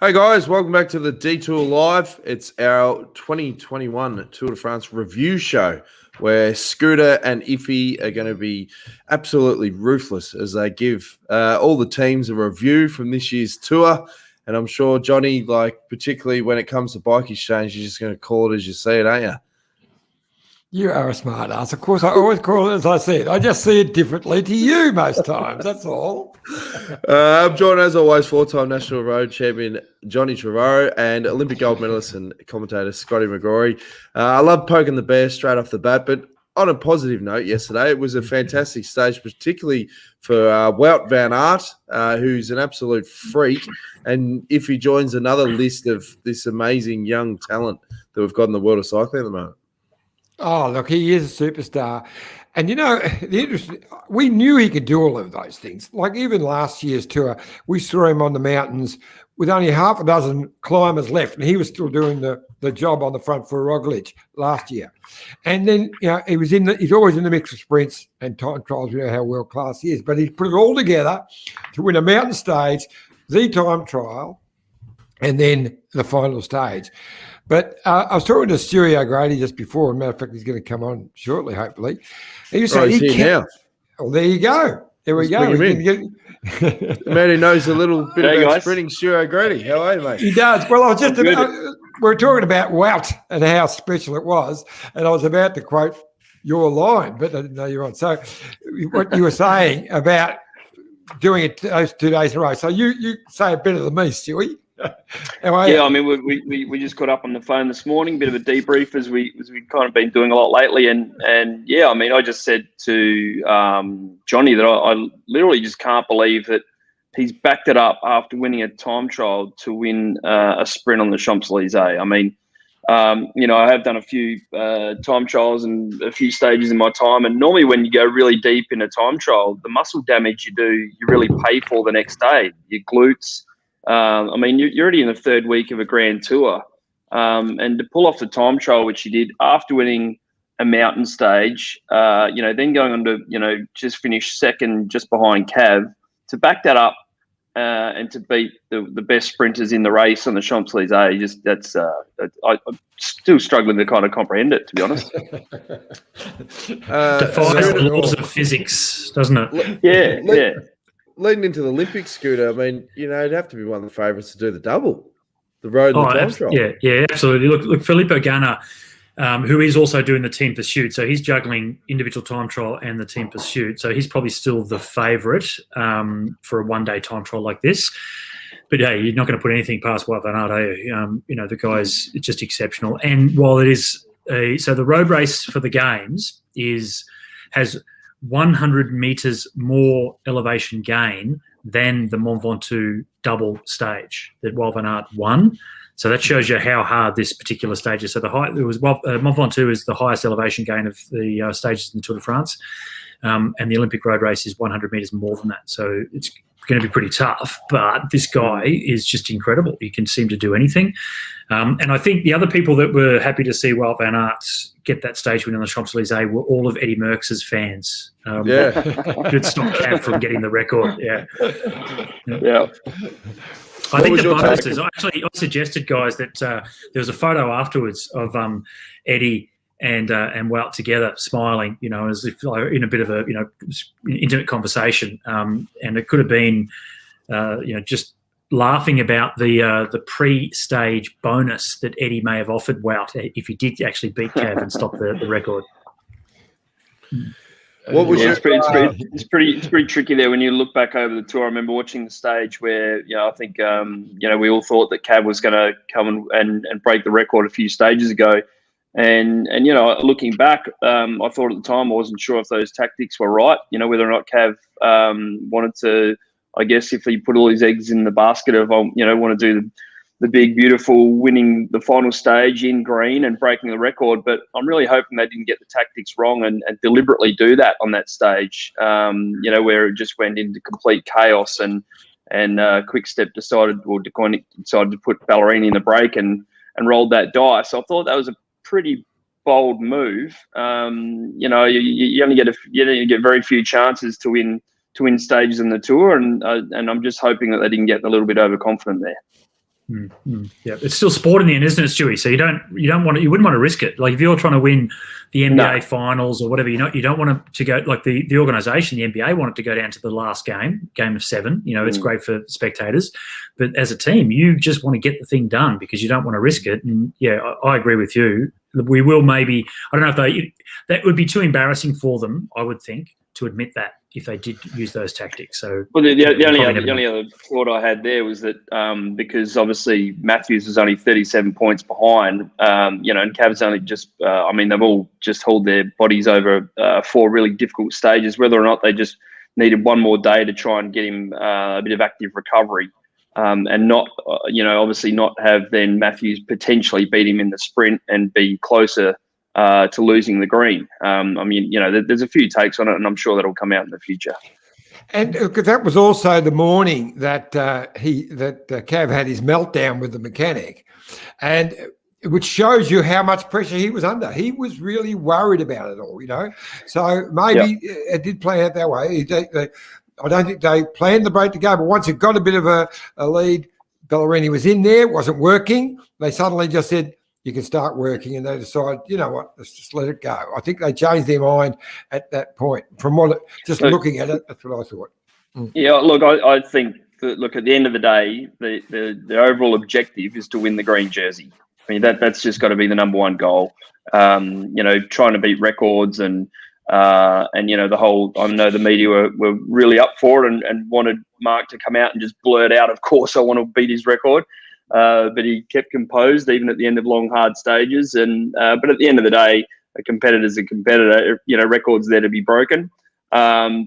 Hey guys, welcome back to the Detour Live. It's our 2021 Tour de France review show where Scooter and Iffy are going to be absolutely ruthless as they give all the teams a review from this year's tour. And I'm sure, Johnny, particularly when it comes to bike exchange, you're just going to call it as you see it, aren't you? You are a smart ass. Of course, I always call it as I see it. I just see it differently to you most times. That's all. I'm joined, as always, four-time national road champion Johnny Trevorrow and Olympic gold medalist and commentator Scotty McGrory. I love poking the bear straight off the bat, but on a positive note, yesterday it was a fantastic stage, particularly for Wout van Aert, who's an absolute freak. And if he joins another list of this amazing young talent that we've got in the world of cycling at the moment. Oh, look, he is a superstar. And, we knew he could do all of those things. Like even last year's tour, we saw him on the mountains with only half a dozen climbers left, and he was still doing the job on the front for Roglic last year. And then, he's always in the mix of sprints and time trials. You know how world-class he is. But he put it all together to win a mountain stage, the time trial, and then the final stage. But I was talking to Stewie O'Grady just before. As a matter of fact, he's going to come on shortly, hopefully. And you say he can. Now. Well, there you go. There we go. The man who knows a little bit about sprinting, Stewie O'Grady. How are you, mate? He does. Well, I was just we're talking about Wout and how special it was, and I was about to quote your line, but I didn't know you were on. So what you were saying about doing it those 2 days in a row. So you say it better than me, Stewie. Yeah, I mean, we just got up on the phone this morning, bit of a debrief as we kind of been doing a lot lately, and yeah, I mean, I just said to Johnny that I literally just can't believe that he's backed it up after winning a time trial to win a sprint on the Champs-Elysees. I mean, I have done a few time trials and a few stages in my time, and normally when you go really deep in a time trial, the muscle damage you do, you really pay for the next day. Your glutes. I mean, you're already in the third week of a grand tour, and to pull off the time trial, which he did after winning a mountain stage, then going on to, just finish second just behind Cav, to back that up and to beat the best sprinters in the race on the Champs-Elysees, I'm still struggling to kind of comprehend it, to be honest. Defies the laws of physics, doesn't it? Yeah. Leading into the Olympics, Scooter, I mean, it'd have to be one of the favourites to do the double, the road and the time trial. Yeah, absolutely. Look, Filippo Ganna, who is also doing the team pursuit, so he's juggling individual time trial and the team pursuit, so he's probably still the favourite for a one-day time trial like this. But hey, you're not going to put anything past Wout van Aert, are you? The guy's just exceptional. And while it is so the road race for the games has 100 metres more elevation gain than the Mont Ventoux double stage that Wout van Aert won. So that shows you how hard this particular stage is. So Mont Ventoux is the highest elevation gain of the stages in the Tour de France, and the Olympic road race is 100 metres more than that. So it's going to be pretty tough, but this guy is just incredible. He can seem to do anything. And I think the other people that were happy to see Wout van Aert get that stage win on the Champs-Elysees were all of Eddie Merckx's fans. Could stop Cav from getting the record. Yeah. I think the bonus I suggested, guys, that there was a photo afterwards of Eddie and Wout together smiling, as if in a bit of a, intimate conversation. And it could have been, just laughing about the pre-stage bonus that Eddie may have offered Wout if he did actually beat Cav and stop the record. It's pretty tricky there when you look back over the tour. I remember watching the stage where I think we all thought that Cav was going to come and break the record a few stages ago, and looking back, I thought at the time I wasn't sure if those tactics were right. Whether or not Cav wanted to, I guess, if he put all his eggs in the basket of want to do the big, beautiful winning the final stage in green and breaking the record. But I'm really hoping they didn't get the tactics wrong and deliberately do that on that stage, where it just went into complete chaos and Quick-Step decided to put Ballerini in the break and rolled that dice. I thought that was a pretty bold move. You only get very few chances to win stages in the tour, and I'm just hoping that they didn't get a little bit overconfident there. Yeah, it's still sport in the end, isn't it, Stewie? So you wouldn't want to risk it. Like if you're trying to win the NBA finals or whatever, you don't want to go like the organisation, the NBA wanted to go down to the last game of 7. It's great for spectators, but as a team, you just want to get the thing done because you don't want to risk it. And yeah, I agree with you. We will maybe. I don't know if that would be too embarrassing for them. I would think to admit that if they did use those tactics. So well, the only other thought I had there was that because obviously Matthews was only 37 points behind, and Cav's only just. They've all just hauled their bodies over 4 really difficult stages. Whether or not they just needed one more day to try and get him a bit of active recovery, and not, obviously not have then Matthews potentially beat him in the sprint and be closer to losing the green. There's a few takes on it, and I'm sure that'll come out in the future. And that was also the morning that Cav had his meltdown with the mechanic, and which shows you how much pressure he was under. He was really worried about it all, So maybe it did play out that way. I don't think they planned the break to go, but once it got a bit of a lead, Ballerini was in there, wasn't working. They suddenly just said, you can start working, and they decided, you know what, let's just let it go. I think they changed their mind at that point. From looking at it, that's what I thought. Yeah, look, I think that, look, at the end of the day, the overall objective is to win the green jersey. I mean, that's just got to be the number one goal. Trying to beat records and the whole, I know the media were really up for it and wanted Mark to come out and just blurt out, of course, I want to beat his record. But he kept composed even at the end of long, hard stages. But at the end of the day, a competitor's a competitor. Records there to be broken. I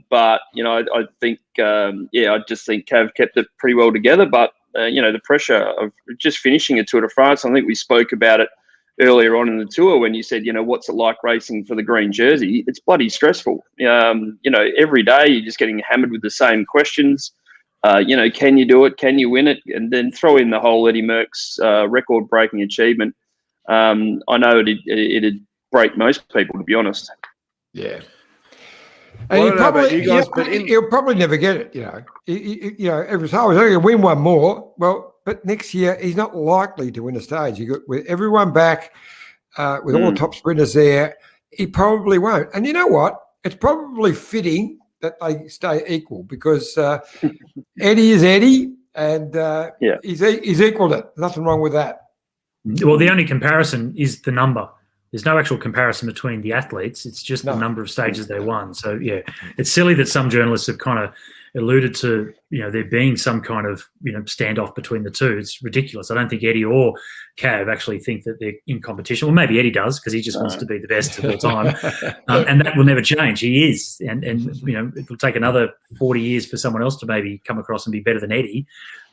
think, I just think Cav kept it pretty well together. But the pressure of just finishing a Tour de France, I think we spoke about it earlier on in the tour when you said, what's it like racing for the green jersey? It's bloody stressful. Every day you're just getting hammered with the same questions. Can you do it? Can you win it? And then throw in the whole Eddie Merckx record-breaking achievement. I know it'd break most people, to be honest. Yeah. And he'll probably never get it, every time he's only going to win one more. Well, but next year he's not likely to win a stage. With everyone back, with all the top sprinters there, he probably won't. And you know what? It's probably fitting that they stay equal because Eddie is Eddie, and he's equaled it. Nothing wrong with that. Well, the only comparison is the number. There's no actual comparison between the athletes. It's just the number of stages they won. So, yeah, it's silly that some journalists have kind of alluded to, there being some kind of, standoff between the two. It's ridiculous. I don't think Eddie or Cav actually think that they're in competition. Well, maybe Eddie does because he just wants to be the best of all time. And that will never change. He is. And it'll take another 40 years for someone else to maybe come across and be better than Eddie.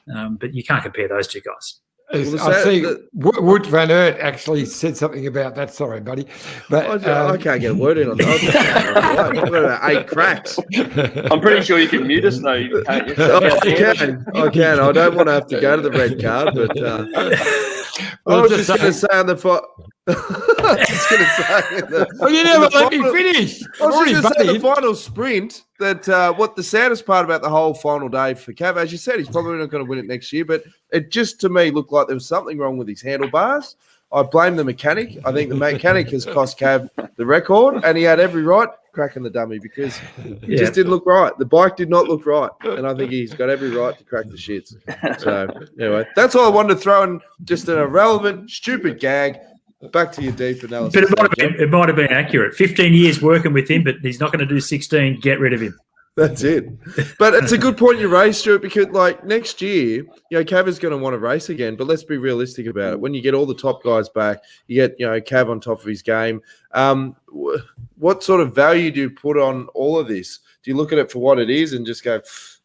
But you can't compare those two guys. I see Wout van Aert actually said something about that. Sorry, buddy. But I can't get a word in on that. I've got about 8 cracks. I'm pretty sure you can mute us, though. Can't you? I can. I don't want to have to go to the red card, but I was just going to say on the you never let me finish. I was just going to say the final sprint that what the saddest part about the whole final day for Cav, as you said, he's probably not going to win it next year, but it just to me looked like there was something wrong with his handlebars. I blame the mechanic. I think the mechanic has cost Cav the record, and he had every right cracking the dummy because it just didn't look right. The bike did not look right, and I think he's got every right to crack the shits. So anyway, that's all I wanted to throw in, just an irrelevant, stupid gag. Back to your deep analysis. But it might have been accurate. 15 years working with him, but he's not going to do 16. Get rid of him. That's it. But it's a good point you raised, Stuart, because next year, Cav is going to want to race again. But let's be realistic about it. When you get all the top guys back, you get Cav on top of his game. What sort of value do you put on all of this? Do you look at it for what it is and just go,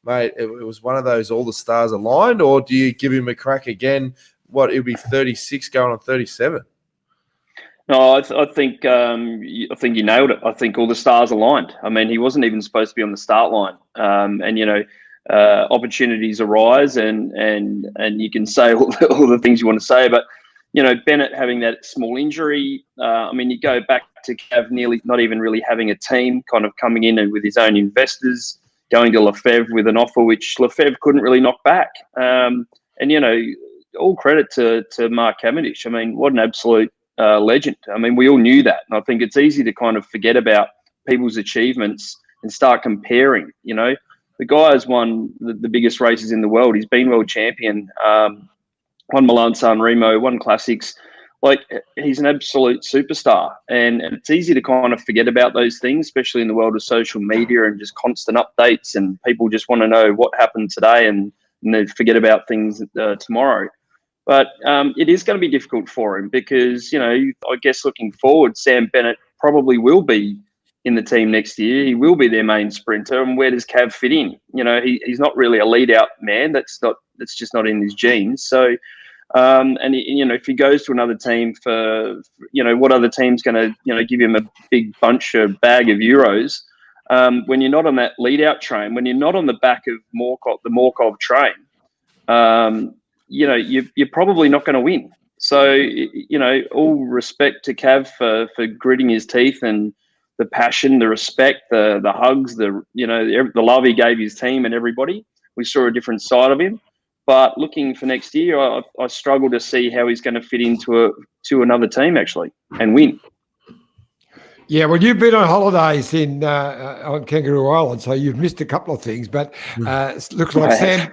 mate, it was one of those all the stars aligned, or do you give him a crack again? It'll be 36 going on 37. No, I think you nailed it. I think all the stars aligned. I mean, he wasn't even supposed to be on the start line. Opportunities arise, and you can say all the things you want to say. But Bennett having that small injury. You go back to Cav nearly not even really having a team, kind of coming in and with his own investors, going to Lefebvre with an offer which Lefebvre couldn't really knock back. all credit to Mark Cavendish. I mean, what an absolute legend. I mean, we all knew that. And I think it's easy to kind of forget about people's achievements and start comparing. You know, the guy has won the biggest races in the world. He's been world champion, won Milan-San Remo, won classics. Like, he's an absolute superstar. And it's easy to kind of forget about those things, especially in the world of social media and just constant updates, and people just want to know what happened today and they forget about things tomorrow. But it is going to be difficult for him because, you know, I guess looking forward, Sam Bennett probably will be in the team next year. He will be their main sprinter. And where does Cav fit in? You know, he's not really a lead-out man. That's just not in his genes. So, and you know, if he goes to another team for, you know, what other team's going to, you know, give him a big bag of euros? When you're not on that lead-out train, when you're not on the back of the Morkov train, you know, you're probably not going to win. So, you know, all respect to Cav for gritting his teeth and the passion, the respect, the hugs, the love he gave his team and everybody. We saw a different side of him. But looking for next year, I struggle to see how he's going to fit into another team actually and win. Yeah, well, you've been on holidays on Kangaroo Island, so you've missed a couple of things. But it looks like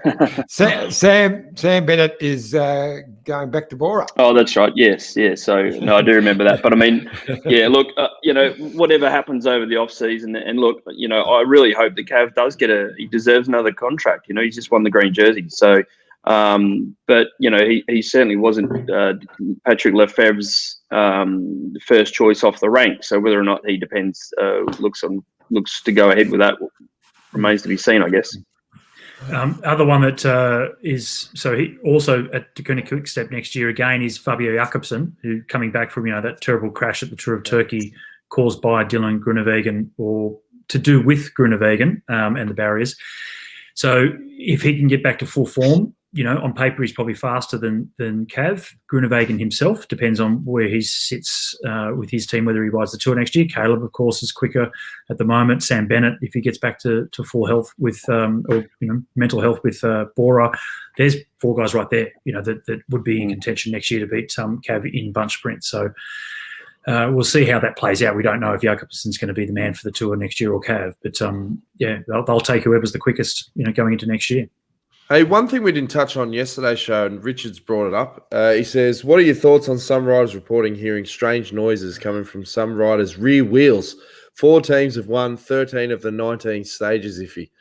Sam Bennett is going back to Bora. Oh, that's right. Yes, yeah. So no, I do remember that. But I mean, yeah. Look, you know, whatever happens over the off season, and look, you know, I really hope that Cav does he deserves another contract. You know, he's just won the green jersey, so. But you know, he certainly wasn't Patrick Lefebvre's first choice off the rank. So whether or not he looks to go ahead with that remains to be seen, I guess. Other one that is he also at Dakuni Quick-Step next year again is Fabio Jakobsen, who coming back from that terrible crash at the Tour of Turkey caused by Dylan Groenewegen or to do with Groenewegen and the barriers. So if he can get back to full form. You know, on paper, he's probably faster than Cav. Groenewegen himself depends on where he sits with his team, whether he rides the Tour next year. Caleb, of course, is quicker at the moment. Sam Bennett, if he gets back to full health with, mental health with Bora, there's four guys right there, you know, that would be in contention next year to beat Cav in bunch sprint. So we'll see how that plays out. We don't know if Jakobsen's going to be the man for the Tour next year or Cav, but yeah, they'll take whoever's the quickest, you know, going into next year. Hey, one thing we didn't touch on yesterday's show, and Richard's brought it up. He says, what are your thoughts on some riders reporting hearing strange noises coming from some riders' rear wheels? 4 teams have won 13 of the 19 stages, Iffy.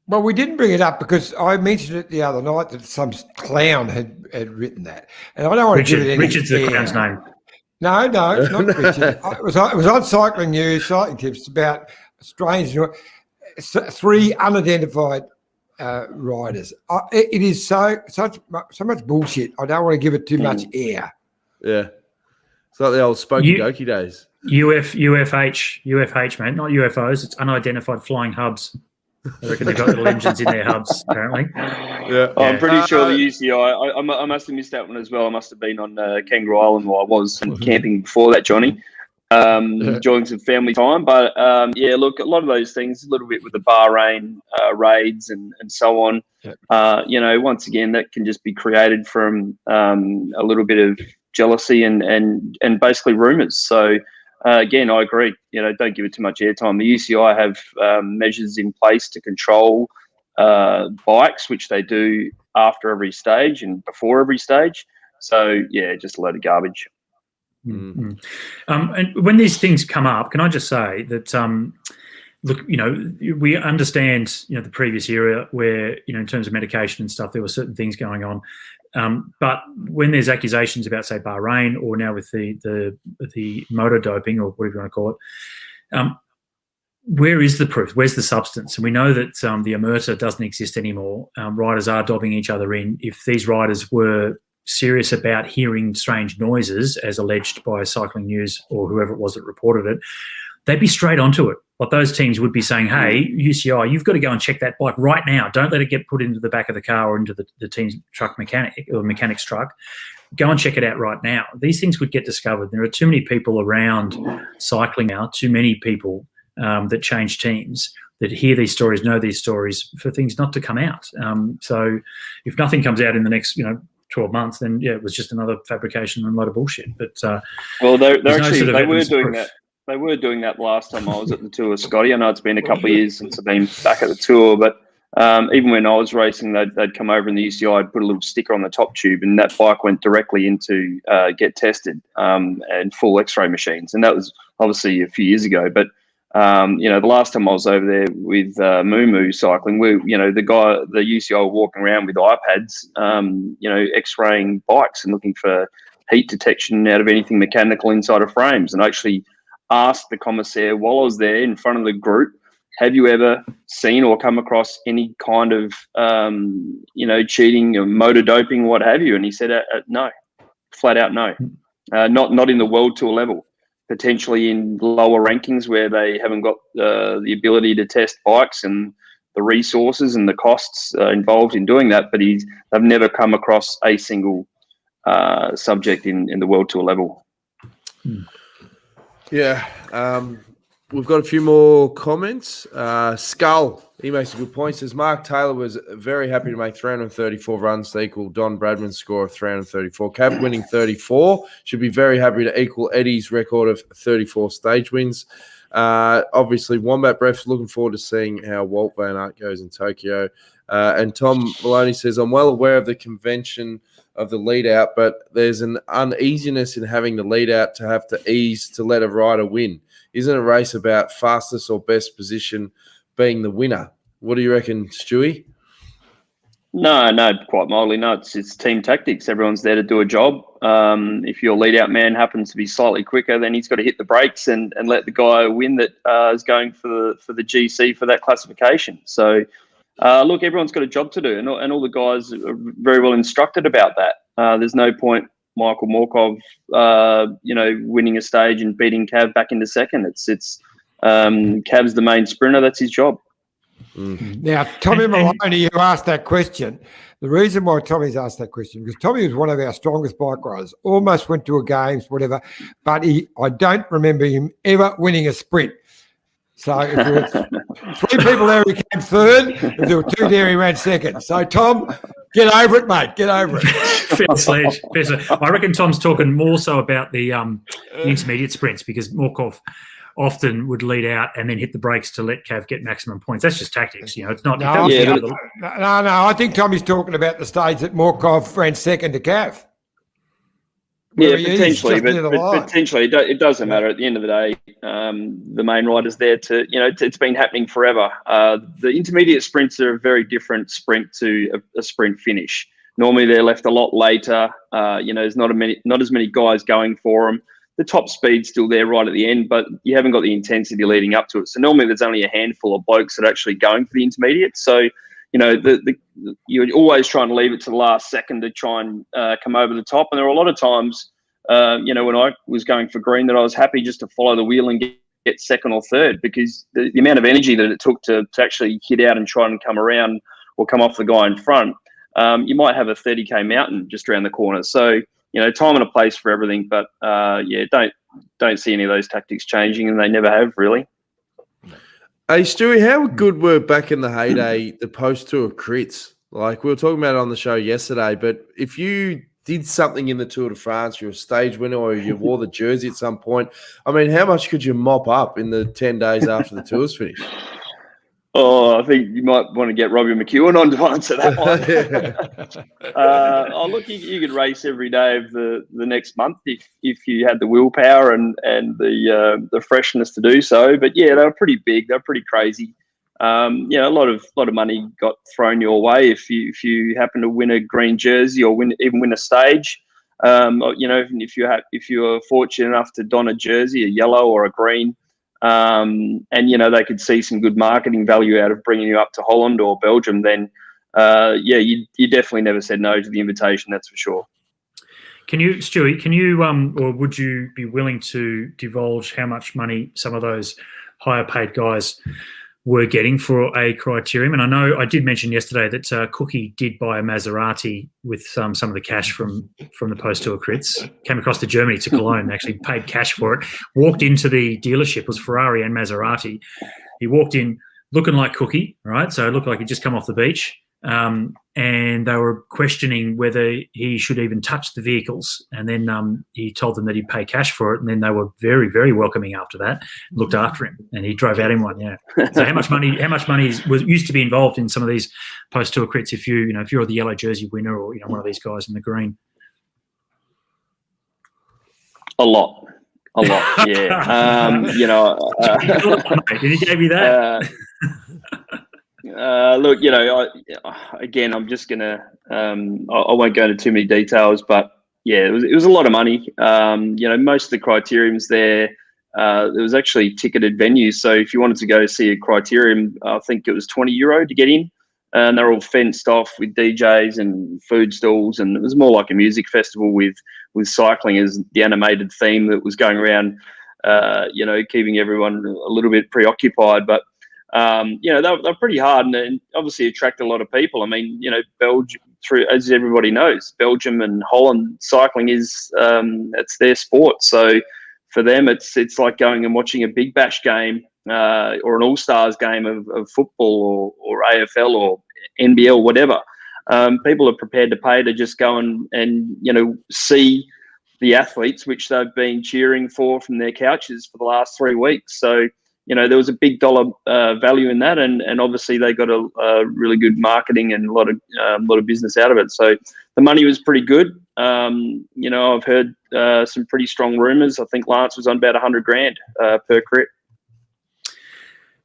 Well, we didn't bring it up because I mentioned it the other night that some clown had written that. And I don't want to give it any Richard's the clown's name. No, not Richard. It was on Cycling News, Cycling Tips, about strange 3 unidentified riders. It is so much bullshit. I don't want to give it too much air. Yeah, it's like the old Spokey Dokie days. UFH, mate, not UFOs. It's unidentified flying hubs. I reckon they've got little engines in their hubs, apparently. Yeah, I'm pretty sure the UCI. I must have missed that one as well. I must have been on Kangaroo Island while I was camping before that, Johnny. Enjoying some family time, but yeah, look, a lot of those things, a little bit with the Bahrain raids and so on. You know, once again, that can just be created from a little bit of jealousy and basically rumours. So again, I agree. You know, don't give it too much airtime. The UCI have measures in place to control bikes, which they do after every stage and before every stage. So yeah, just a load of garbage. Mm-hmm. And when these things come up, can I just say that, look, you know, we understand, you know, the previous era where, you know, in terms of medication and stuff, there were certain things going on. But when there's accusations about, say, Bahrain or now with the motor doping or whatever you want to call it, where is the proof? Where's the substance? And we know that the omerta doesn't exist anymore. Riders are dobbing each other in. If these riders were serious about hearing strange noises, as alleged by Cycling News or whoever it was that reported it, they'd be straight onto it. Like those teams would be saying, hey, UCI, you've got to go and check that bike right now. Don't let it get put into the back of the car or into the team's truck mechanic or mechanic's truck. Go and check it out right now. These things would get discovered. There are too many people around cycling now, too many people that change teams, that hear these stories, know these stories, for things not to come out. So if nothing comes out in the next, you know, 12 months, then yeah, it was just another fabrication and a lot of bullshit. But well, they were evidence doing proof. that. They were doing that last time I was at the tour, Scotty. I know it's been a couple of years since I've been back at the tour, but even when I was racing, they'd come over in the UCI, I'd put a little sticker on the top tube, and that bike went directly into get tested and full X-ray machines. And that was obviously a few years ago. But the last time I was over there with Moo cycling, the UCI were walking around with iPads, X-raying bikes and looking for heat detection out of anything mechanical inside of frames. And I actually asked the commissaire while I was there in front of the group, have you ever seen or come across any kind of, cheating or motor doping, what have you? And he said, no, flat out no. Not in the World Tour level, potentially in lower rankings where they haven't got the ability to test bikes and the resources and the costs involved in doing that. But they've never come across a single subject in the World Tour level. Yeah. We've got a few more comments. Skull, he makes a good point. Says Mark Taylor was very happy to make 334 runs to equal Don Bradman's score of 334. Cav winning 34. Should be very happy to equal Eddie's record of 34 stage wins. Obviously, Wombat Breath's looking forward to seeing how Wout van Aert goes in Tokyo. And Tom Maloney says, I'm well aware of the convention of the lead out, but there's an uneasiness in having the lead out to have to ease to let a rider win. Isn't a race about fastest or best position being the winner? What do you reckon, Stewie? No, quite mildly. No, it's team tactics. Everyone's there to do a job. If your lead out man happens to be slightly quicker, then he's got to hit the brakes and let the guy win that is going for the GC for that classification. So, look, everyone's got a job to do, and all the guys are very well instructed about that. There's no point Michael Morkov, winning a stage and beating Cav back into second. It's Cav's the main sprinter. That's his job. Now, Tommy Maloney, you asked that question. The reason why Tommy's asked that question, because Tommy was one of our strongest bike riders, almost went to a games, whatever, but I don't remember him ever winning a sprint. So if there were 3 people there, he came third. If there were 2 there, he ran second. So, Tom, get over it, mate. Get over it. Fair sledge. I reckon Tom's talking more so about the intermediate sprints, because Morkov often would lead out and then hit the brakes to let Cav get maximum points. That's just tactics, It's not. No, I think Tommy's talking about the stage that Morkov ran second to Cav. Yeah, potentially, but potentially it doesn't matter. At the end of the day, the main rider's there to, it's been happening forever. The intermediate sprints are a very different sprint to a sprint finish. Normally they're left a lot later. There's not as many guys going for them. The top speed's still there right at the end, but you haven't got the intensity leading up to it. So normally there's only a handful of blokes that are actually going for the intermediate. So, you're always trying to leave it to the last second to try and come over the top. And there are a lot of times, when I was going for green, that I was happy just to follow the wheel and get second or third, because the amount of energy that it took to actually hit out and try and come around or come off the guy in front, you might have a 30K mountain just around the corner. So, time and a place for everything. But, don't see any of those tactics changing, and they never have really. Hey, Stewie, how good were back in the heyday the post-tour crits? Like, we were talking about it on the show yesterday, but if you did something in the Tour de France, you're a stage winner or you wore the jersey at some point, I mean, how much could you mop up in the 10 days after the tour's finished? Oh, I think you might want to get Robbie McEwen on to answer that one. Look, you could race every day of the next month if you had the willpower and the freshness to do so. But yeah, they were pretty big. They were pretty crazy. A lot of money got thrown your way if you happen to win a green jersey or win a stage. If you were fortunate enough to don a jersey, a yellow or a green. They could see some good marketing value out of bringing you up to Holland or Belgium, then, you definitely never said no to the invitation, that's for sure. Stewie, or would you be willing to divulge how much money some of those higher paid guys were getting for a criterium? And I know I did mention yesterday that Cookie did buy a Maserati with some of the cash from the post-tour crits, came across to Germany to Cologne, actually paid cash for it, walked into the dealership, it was Ferrari and Maserati. He walked in looking like Cookie, right? So it looked like he'd just come off the beach. and they were questioning whether he should even touch the vehicles. And then he told them that he'd pay cash for it, and then they were very, very welcoming after that. Looked after him, and he drove out in one. Yeah. So how much money used to be involved in some of these post-tour crits? If you're the yellow jersey winner, or one of these guys in the green. A lot, yeah. And he gave you that. Look, again, I'm just gonna. I won't go into too many details, but yeah, it was a lot of money. Most of the criteriums there was actually ticketed venues. So if you wanted to go see a criterium, I think it was €20 to get in, and they're all fenced off with DJs and food stalls, and it was more like a music festival with cycling as the animated theme that was going around. Keeping everyone a little bit preoccupied, but. They're pretty hard and obviously attract a lot of people. I mean, Belgium, as everybody knows, Belgium and Holland cycling is it's their sport. So for them, it's like going and watching a Big Bash game or an All Stars game of football or AFL or NBL, whatever. People are prepared to pay to just go and see the athletes, which they've been cheering for from their couches for the last 3 weeks. So. There was a big dollar value in that, and obviously they got a really good marketing and a lot of business out of it. So the money was pretty good. I've heard some pretty strong rumours. I think Lance was on about $100,000 per crit.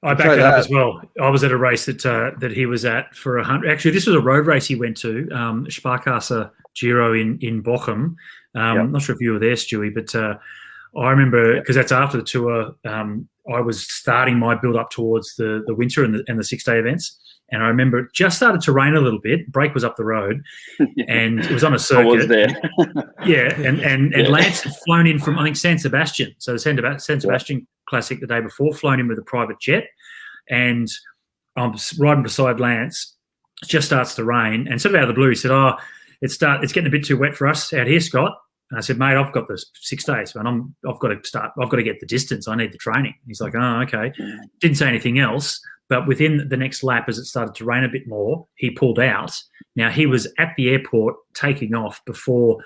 I backed it up as well. I was at a race that he was at for 100. Actually, this was a road race he went to, Sparkasse Giro in Bochum. I'm not sure if you were there, Stewie, but I remember because that's after the tour. I was starting my build up towards the winter and the 6-day events. And I remember it just started to rain a little bit. Break was up the road and it was on a circuit. I was there. And Lance had flown in from, I think, San Sebastian. So the San Sebastian Classic the day before, flown in with a private jet. And I'm riding beside Lance. It just starts to rain. And sort of out of the blue, he said, it's getting a bit too wet for us out here, Scott. And I said, mate, I've got the 6 days, and I've got to get the distance. I need the training. He's like, oh, okay. Didn't say anything else. But within the next lap, as it started to rain a bit more, he pulled out. Now, he was at the airport taking off before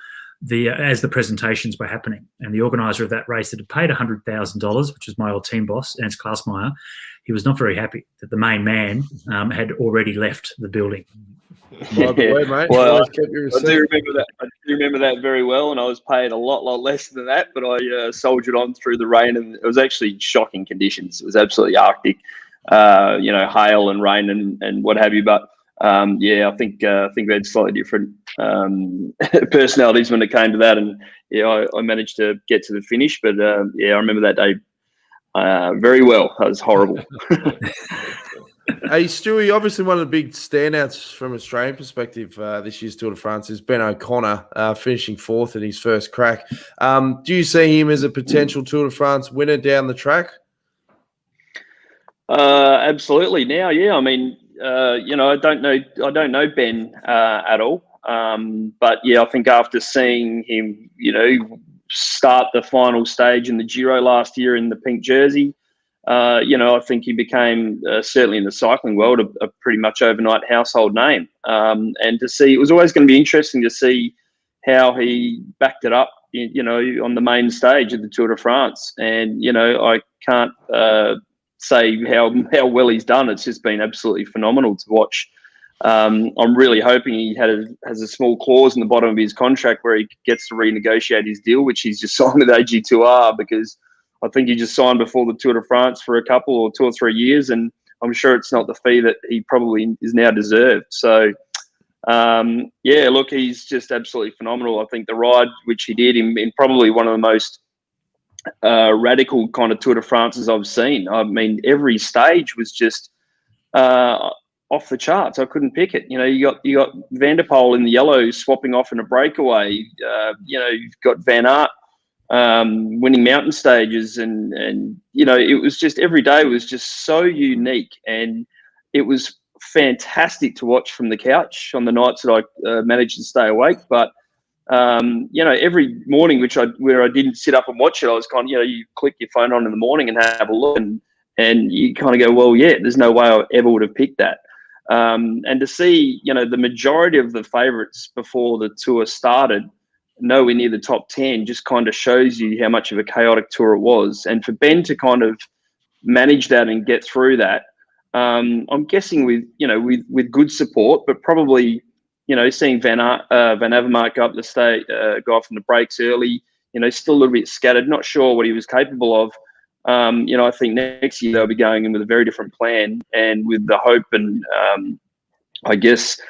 as the presentations were happening. And the organiser of that race that had paid $100,000, which was my old team boss, Ernst Klaasmeier, he was not very happy that the main man had already left the building. By the way, mate, well, I do remember that. I do remember that very well, and I was paid a lot less than that, but I soldiered on through the rain, and it was actually shocking conditions. It was absolutely Arctic, hail and rain and what have you. But I think we had slightly different personalities when it came to that, and I managed to get to the finish. But I remember that day very well. That was horrible. Hey, Stewie, obviously one of the big standouts from Australian perspective this year's Tour de France is Ben O'Connor, finishing fourth in his first crack. Do you see him as a potential Tour de France winner down the track? Absolutely. Now, yeah. I mean, I don't know Ben at all, but yeah, I think after seeing him, start the final stage in the Giro last year in the pink jersey. I think he became, certainly in the cycling world, a pretty much overnight household name. And to see, it was always going to be interesting to see how he backed it up, on the main stage of the Tour de France. And, I can't say how well he's done. It's just been absolutely phenomenal to watch. I'm really hoping he has a small clause in the bottom of his contract where he gets to renegotiate his deal, which he's just signed with AG2R, because I think he just signed before the Tour de France for a couple or 2 or 3 years, and I'm sure it's not the fee that he probably is now deserved. So, look, he's just absolutely phenomenal. I think the ride which he did in probably one of the most radical kind of Tour de France's I've seen. I mean, every stage was just off the charts. I couldn't pick it. You got Van der Poel in the yellow swapping off in a breakaway. You've got Van Aert winning mountain stages, and it was just, every day was just so unique, and it was fantastic to watch from the couch on the nights that I managed to stay awake. But every morning where I didn't sit up and watch it, I was kind of, you click your phone on in the morning and have a look, and you kind of go, well, yeah, there's no way I ever would have picked that. And to see, the majority of the favourites before the tour started nowhere near the top 10 just kind of shows you how much of a chaotic tour it was. And for Ben to kind of manage that and get through that, I'm guessing with good support, but probably, seeing Van Avermaet go up the state, go off from the breaks early, still a little bit scattered, not sure what he was capable of. I think next year they'll be going in with a very different plan and with the hope and I guess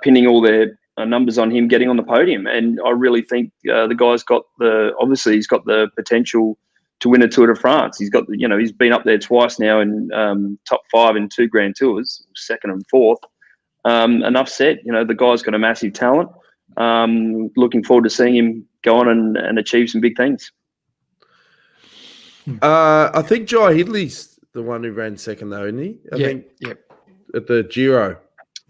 pinning all their numbers on him getting on the podium. And I really think the guy's got he's got the potential to win a Tour de France. He's got he's been up there twice now in top 5 in 2 Grand Tours, 2nd and 4th. Enough said. The guy's got a massive talent. Looking forward to seeing him go on and achieve some big things. I think Jai Hindley's the one who ran second, though, isn't he? I think at the Giro.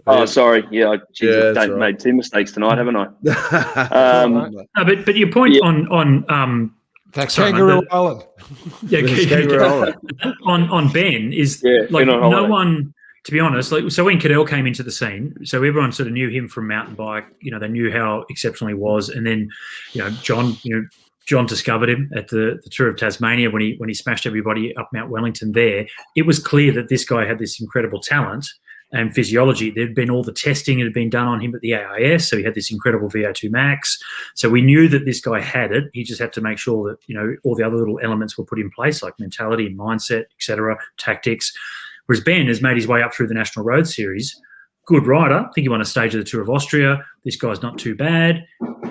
Oh, sorry. Yeah, right. made 2 mistakes tonight, haven't I? No, but your point on Kangaroo Island. Yeah, Kangaroo Island. on Ben is no one. To be honest, so when Cadell came into the scene, so everyone sort of knew him from mountain bike. They knew how exceptional he was, and then John discovered him at the Tour of Tasmania when he smashed everybody up Mount Wellington there. It was clear that this guy had this incredible talent and physiology. There'd been all the testing that had been done on him at the AIS, so he had this incredible VO2 max. So we knew that this guy had it. He just had to make sure that all the other little elements were put in place, like mentality and mindset, etc., tactics. Whereas Ben has made his way up through the National Road Series. Good rider. I think he won a stage of the Tour of Austria. This guy's not too bad.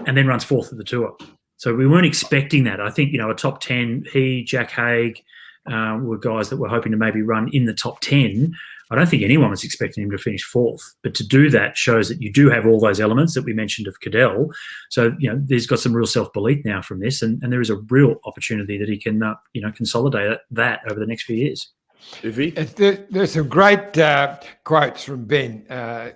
And then runs 4th at the Tour. So we weren't expecting that. I think, a top 10, he, Jack Haig, were guys that were hoping to maybe run in the top 10. I don't think anyone was expecting him to finish 4th. But to do that shows that you do have all those elements that we mentioned of Cadell. So, he's got some real self-belief now from this. And there is a real opportunity that he can, consolidate that over the next few years. There's some great quotes from Ben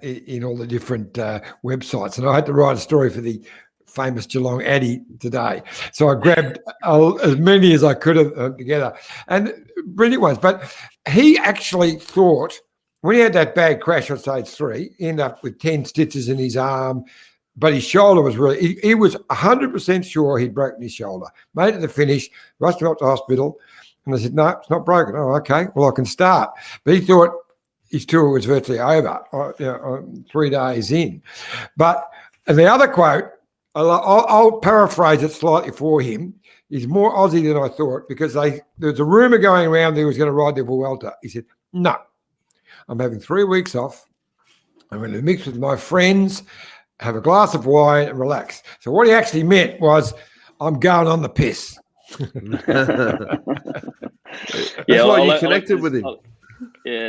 in all the different websites, and I had to write a story for the famous Geelong Addy today, so I grabbed as many as I could have together, and brilliant ones. But he actually thought when he had that bad crash on stage 3, he ended up with 10 stitches in his arm, but his shoulder was really, he was 100% sure he'd broken his shoulder. Made it to the finish, rushed him up to hospital. And I said, no, it's not broken. Oh, okay. Well, I can start. But he thought his tour was virtually over 3 days in. And the other quote, I'll paraphrase it slightly for him, is more Aussie than I thought, because there's a rumour going around that he was going to ride the Vuelta. He said, no, I'm having 3 weeks off. I'm going to mix with my friends, have a glass of wine and relax. So what he actually meant was, I'm going on the piss. That's why you connected with him.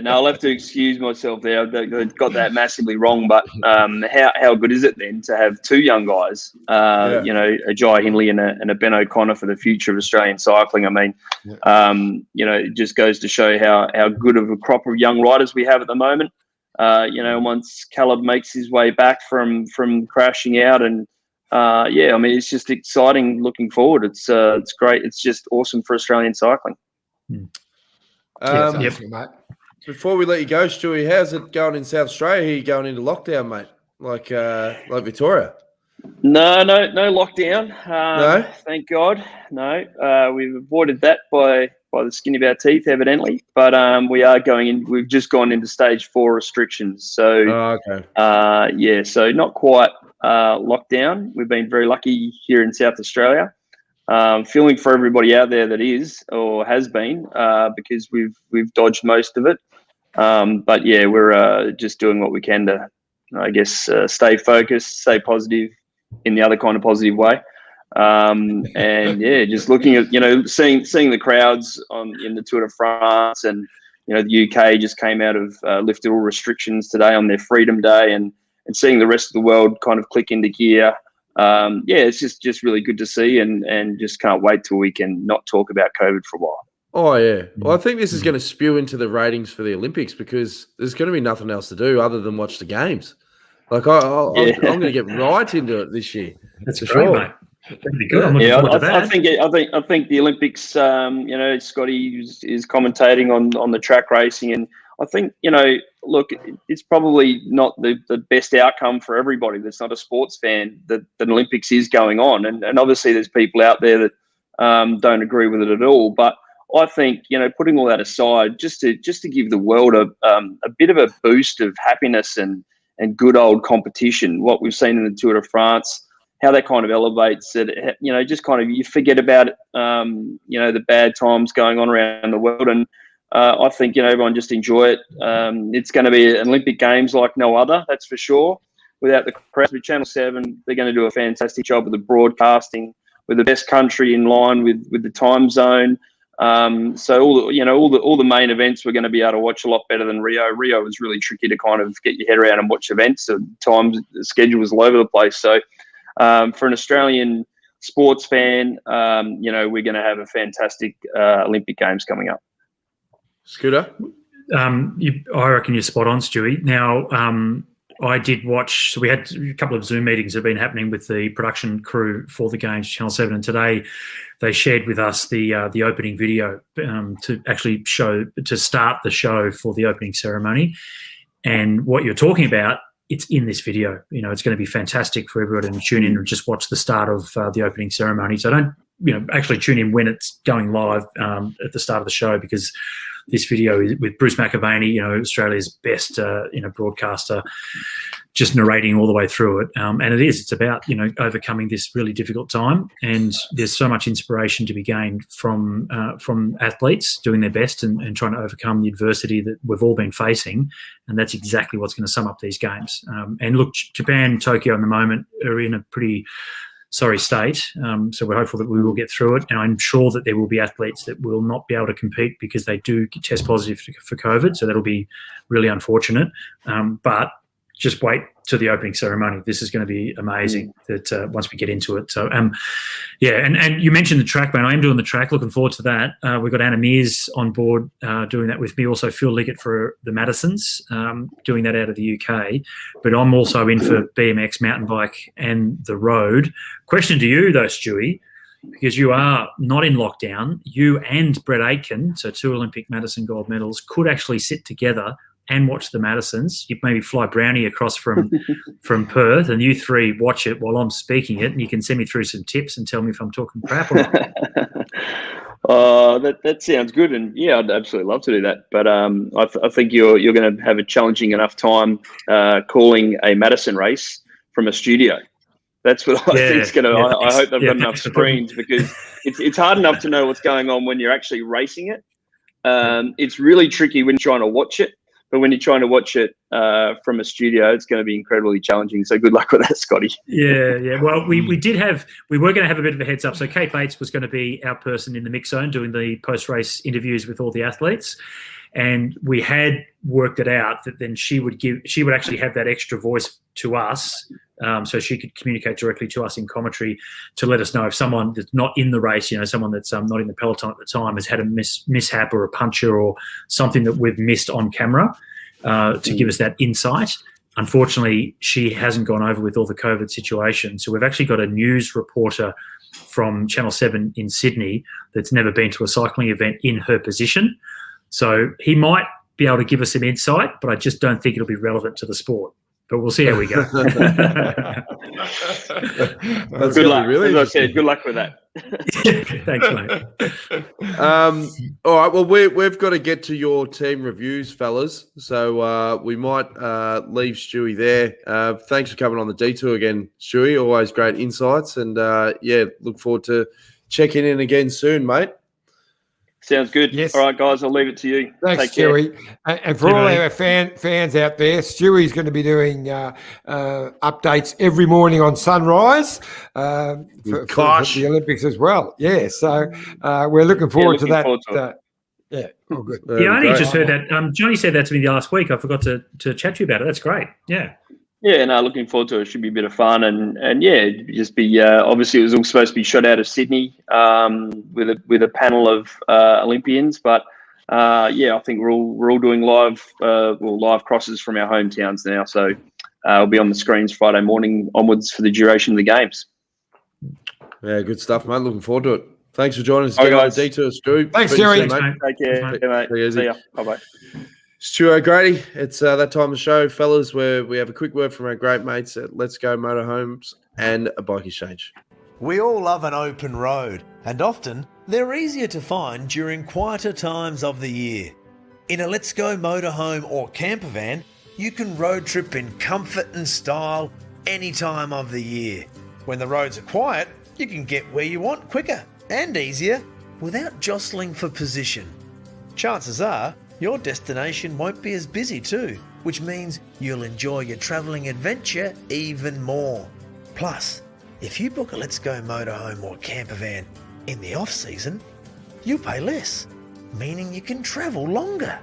I'll have to excuse myself there. I got that massively wrong. But how good is it then to have 2 young guys, a Jai Hindley and a Ben O'Connor for the future of Australian cycling? I mean, it just goes to show how good of a crop of young riders we have at the moment. Once Caleb makes his way back from crashing out and it's just exciting looking forward. It's great. It's just awesome for Australian cycling. Before we let you go, Stewie, how's it going in South Australia? Are you going into lockdown, mate? Like Victoria? No lockdown. No? Thank God. No. We've avoided that by the skin of our teeth, evidently. But we are going in. We've just gone into stage 4 restrictions. So, okay. So not quite lockdown. We've been very lucky here in South Australia. Feeling for everybody out there that is or has been, because we've dodged most of it. But we're just doing what we can to, I guess, stay focused, stay positive in the other kind of positive way. Just looking at seeing the crowds in the Tour de France, and the UK just came out of lifted all restrictions today on their Freedom Day, and seeing the rest of the world kind of click into gear. It's just really good to see, and just can't wait till we can not talk about COVID for a while. Oh, yeah. Well, I think this is going to spew into the ratings for the Olympics, because there's going to be nothing else to do other than watch the games. Like, I'm going to get right into it this year. That's great, mate. That'd be good. I'm looking forward to that. I think the Olympics, Scotty is commentating on the track racing, and I think, look, it's probably not the best outcome for everybody that's not a sports fan that the Olympics is going on. And obviously there's people out there that don't agree with it at all. But I think, putting all that aside, just to give the world a bit of a boost of happiness and good old competition, what we've seen in the Tour de France, how that kind of elevates it, just kind of you forget about it, the bad times going on around the world. And I think, everyone just enjoy it. It's going to be an Olympic Games like no other, that's for sure. Without the crowds, with Channel 7, they're going to do a fantastic job with the broadcasting, with the best country in line with the time zone. So all the main events we're going to be able to watch a lot better than Rio. Rio was really tricky to kind of get your head around and watch events. The the schedule was all over the place. So for an Australian sports fan, we're going to have a fantastic Olympic Games coming up. Scooter? I reckon you're spot on, Stewie. Now, I did watch, so we had a couple of Zoom meetings that have been happening with the production crew for the Games, Channel 7, and today they shared with us the opening video to actually start the show for the opening ceremony. And what you're talking about, it's in this video. It's going to be fantastic for everyone to tune in and just watch the start of the opening ceremony. So don't, actually tune in when it's going live at the start of the show, because this video is with Bruce McAvaney, Australia's best, broadcaster, just narrating all the way through it. And it's about, overcoming this really difficult time. And there's so much inspiration to be gained from athletes doing their best and trying to overcome the adversity that we've all been facing. And that's exactly what's going to sum up these games. And look, Japan, Tokyo at the moment are in a pretty sorry state. So we're hopeful that we will get through it. And I'm sure that there will be athletes that will not be able to compete because they do test positive for COVID. So that'll be really unfortunate. But just wait to the opening ceremony. This is going to be amazing that once we get into it. So, and you mentioned the track, man. I am doing the track. Looking forward to that. We've got Anna Mears on board doing that with me. Also Phil Liggett for the Madisons, doing that out of the UK. But I'm also in for BMX, mountain bike and the road. Question to you though, Stewie, because you are not in lockdown. You and Brett Aitken, so 2 Olympic Madison gold medals, could actually sit together and watch the Madisons. You maybe fly Brownie across from Perth, and you 3 watch it while I'm speaking it, and you can send me through some tips and tell me if I'm talking crap or not. That sounds good, and yeah, I'd absolutely love to do that. But I think you're going to have a challenging enough time calling a Madison race from a studio. That's what I think is going to. I hope they've got enough screens, because it's hard enough to know what's going on when you're actually racing it. It's really tricky when you're trying to watch it. But when you're trying to watch it from a studio, it's going to be incredibly challenging. So good luck with that, Scotty. Yeah. Well, we were going to have a bit of a heads up. So Kate Bates was going to be our person in the mix zone doing the post-race interviews with all the athletes. And we had worked it out that then she would actually have that extra voice to us. So she could communicate directly to us in commentary to let us know if someone that's not in the race, someone that's not in the peloton at the time has had a mishap or a puncture or something that we've missed on camera to give us that insight. Unfortunately, she hasn't gone over with all the COVID situation. So we've actually got a news reporter from Channel 7 in Sydney that's never been to a cycling event in her position. So he might be able to give us some insight, but I just don't think it'll be relevant to the sport. But we'll see how we go. Good luck. Really, as I said, good luck with that. Thanks, mate. All right. Well, we've got to get to your team reviews, fellas. So we might leave Stewie there. Thanks for coming on the detour again, Stewie. Always great insights, and look forward to checking in again soon, mate. Sounds good. Yes. All right, guys, I'll leave it to you. Thanks, Take care. Stewie. And for all our fans out there, Stewie's going to be doing updates every morning on Sunrise for the Olympics as well. Yeah, so we're looking forward to that. All good. I only just heard that. Johnny said that to me last week. I forgot to chat to you about it. That's great. Yeah. Yeah, no, looking forward to it. It should be a bit of fun, and just be obviously it was all supposed to be shot out of Sydney with a panel of Olympians, but I think we're all doing live crosses from our hometowns now, so we'll be on the screens Friday morning onwards for the duration of the games. Yeah, good stuff, mate. Looking forward to it. Thanks for joining us. All right, guys. Detour, Stu. Thanks, Jerry. Take care, mate. See ya. Bye bye. Stu O'Grady, it's that time of the show, fellas, where we have a quick word from our great mates at Let's Go Motorhomes and a Bike Exchange. We all love an open road, and often they're easier to find during quieter times of the year. In a Let's Go motorhome or camper van, you can road trip in comfort and style any time of the year. When the roads are quiet, you can get where you want quicker and easier without jostling for position. Chances are your destination won't be as busy too, which means you'll enjoy your travelling adventure even more. Plus, if you book a Let's Go motorhome or camper van in the off-season, you pay less, meaning you can travel longer.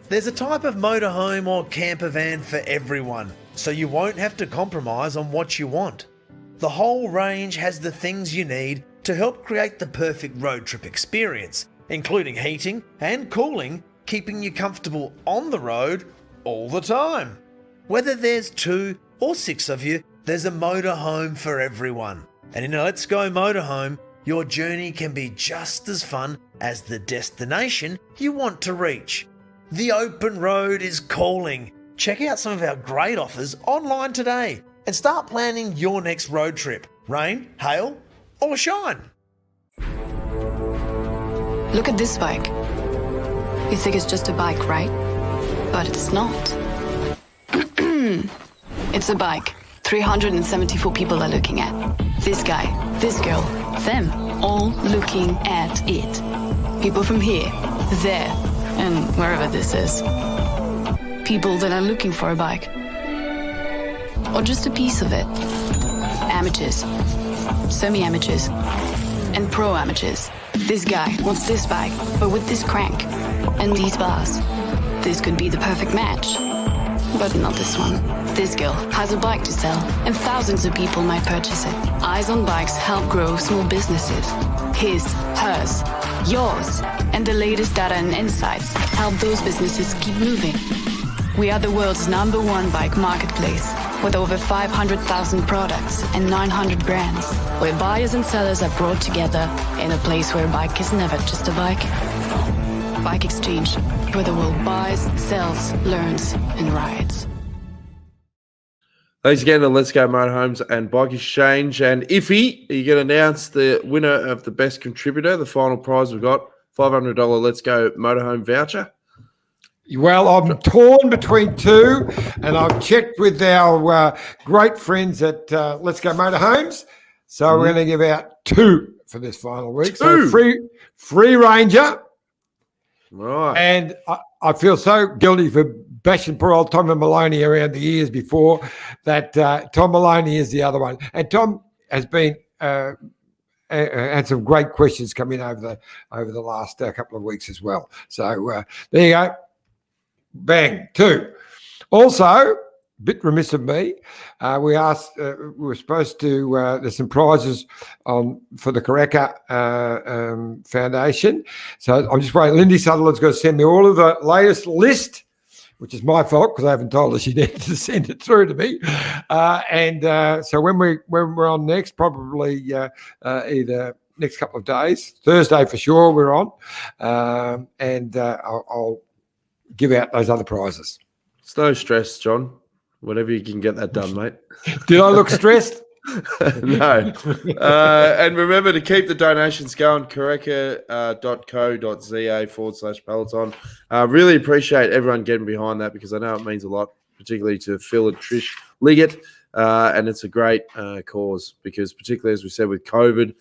There's a type of motorhome or camper van for everyone, so you won't have to compromise on what you want. The whole range has the things you need to help create the perfect road trip experience, including heating and cooling, keeping you comfortable on the road all the time. Whether there's 2 or 6 of you, there's a motorhome for everyone. And in a Let's Go motorhome, your journey can be just as fun as the destination you want to reach. The open road is calling. Check out some of our great offers online today and start planning your next road trip. Rain, hail, or shine. Look at this bike. You think it's just a bike, right? But it's not. It's a bike 374 people are looking at. This guy, this girl, them, all looking at it. People from here, there, and wherever this is. People that are looking for a bike. Or just a piece of it. Amateurs, semi-amateurs, and pro-amateurs. This guy wants this bike, but with this crank and these bars. This could be the perfect match. But not this one. This girl has a bike to sell, and thousands of people might purchase it. Eyes on Bikes help grow small businesses. His, hers, yours, and the latest data and insights help those businesses keep moving. We are the world's #1 bike marketplace, with over 500,000 products and 900 brands, where buyers and sellers are brought together in a place where a bike is never just a bike. Bike Exchange, where the world buys, sells, learns, and rides. Thanks again to Let's Go Motorhomes and Bike Exchange. And Iffy, are you going to announce the winner of the best contributor? The final prize we've got, $500 Let's Go Motorhome voucher. Well, I'm torn between 2, and I've checked with our great friends at Let's Go Motorhomes. So we're going to give out 2 for this final week. 2? So free Ranger. Right. And I feel so guilty for bashing poor old Tom Maloney around the years before that. Tom Maloney is the other one. And Tom has been had some great questions come in over the last couple of weeks as well. So there you go. Bang, 2. Also, a bit remiss of me. We were supposed to. There's some prizes for the Karaka Foundation. So I'm just waiting. Lindy Sutherland's going to send me all of the latest list, which is my fault because I haven't told her she needed to send it through to me. So when we're on next, probably either next couple of days, Thursday for sure, we're on, I'll give out those other prizes. It's no stress, John. Whenever you can get that done, mate. Did I look stressed? No. And remember to keep the donations going, kareka.co.za/Peloton. Really appreciate everyone getting behind that because I know it means a lot, particularly to Phil and Trish Liggett. And it's a great cause because particularly, as we said, with COVID,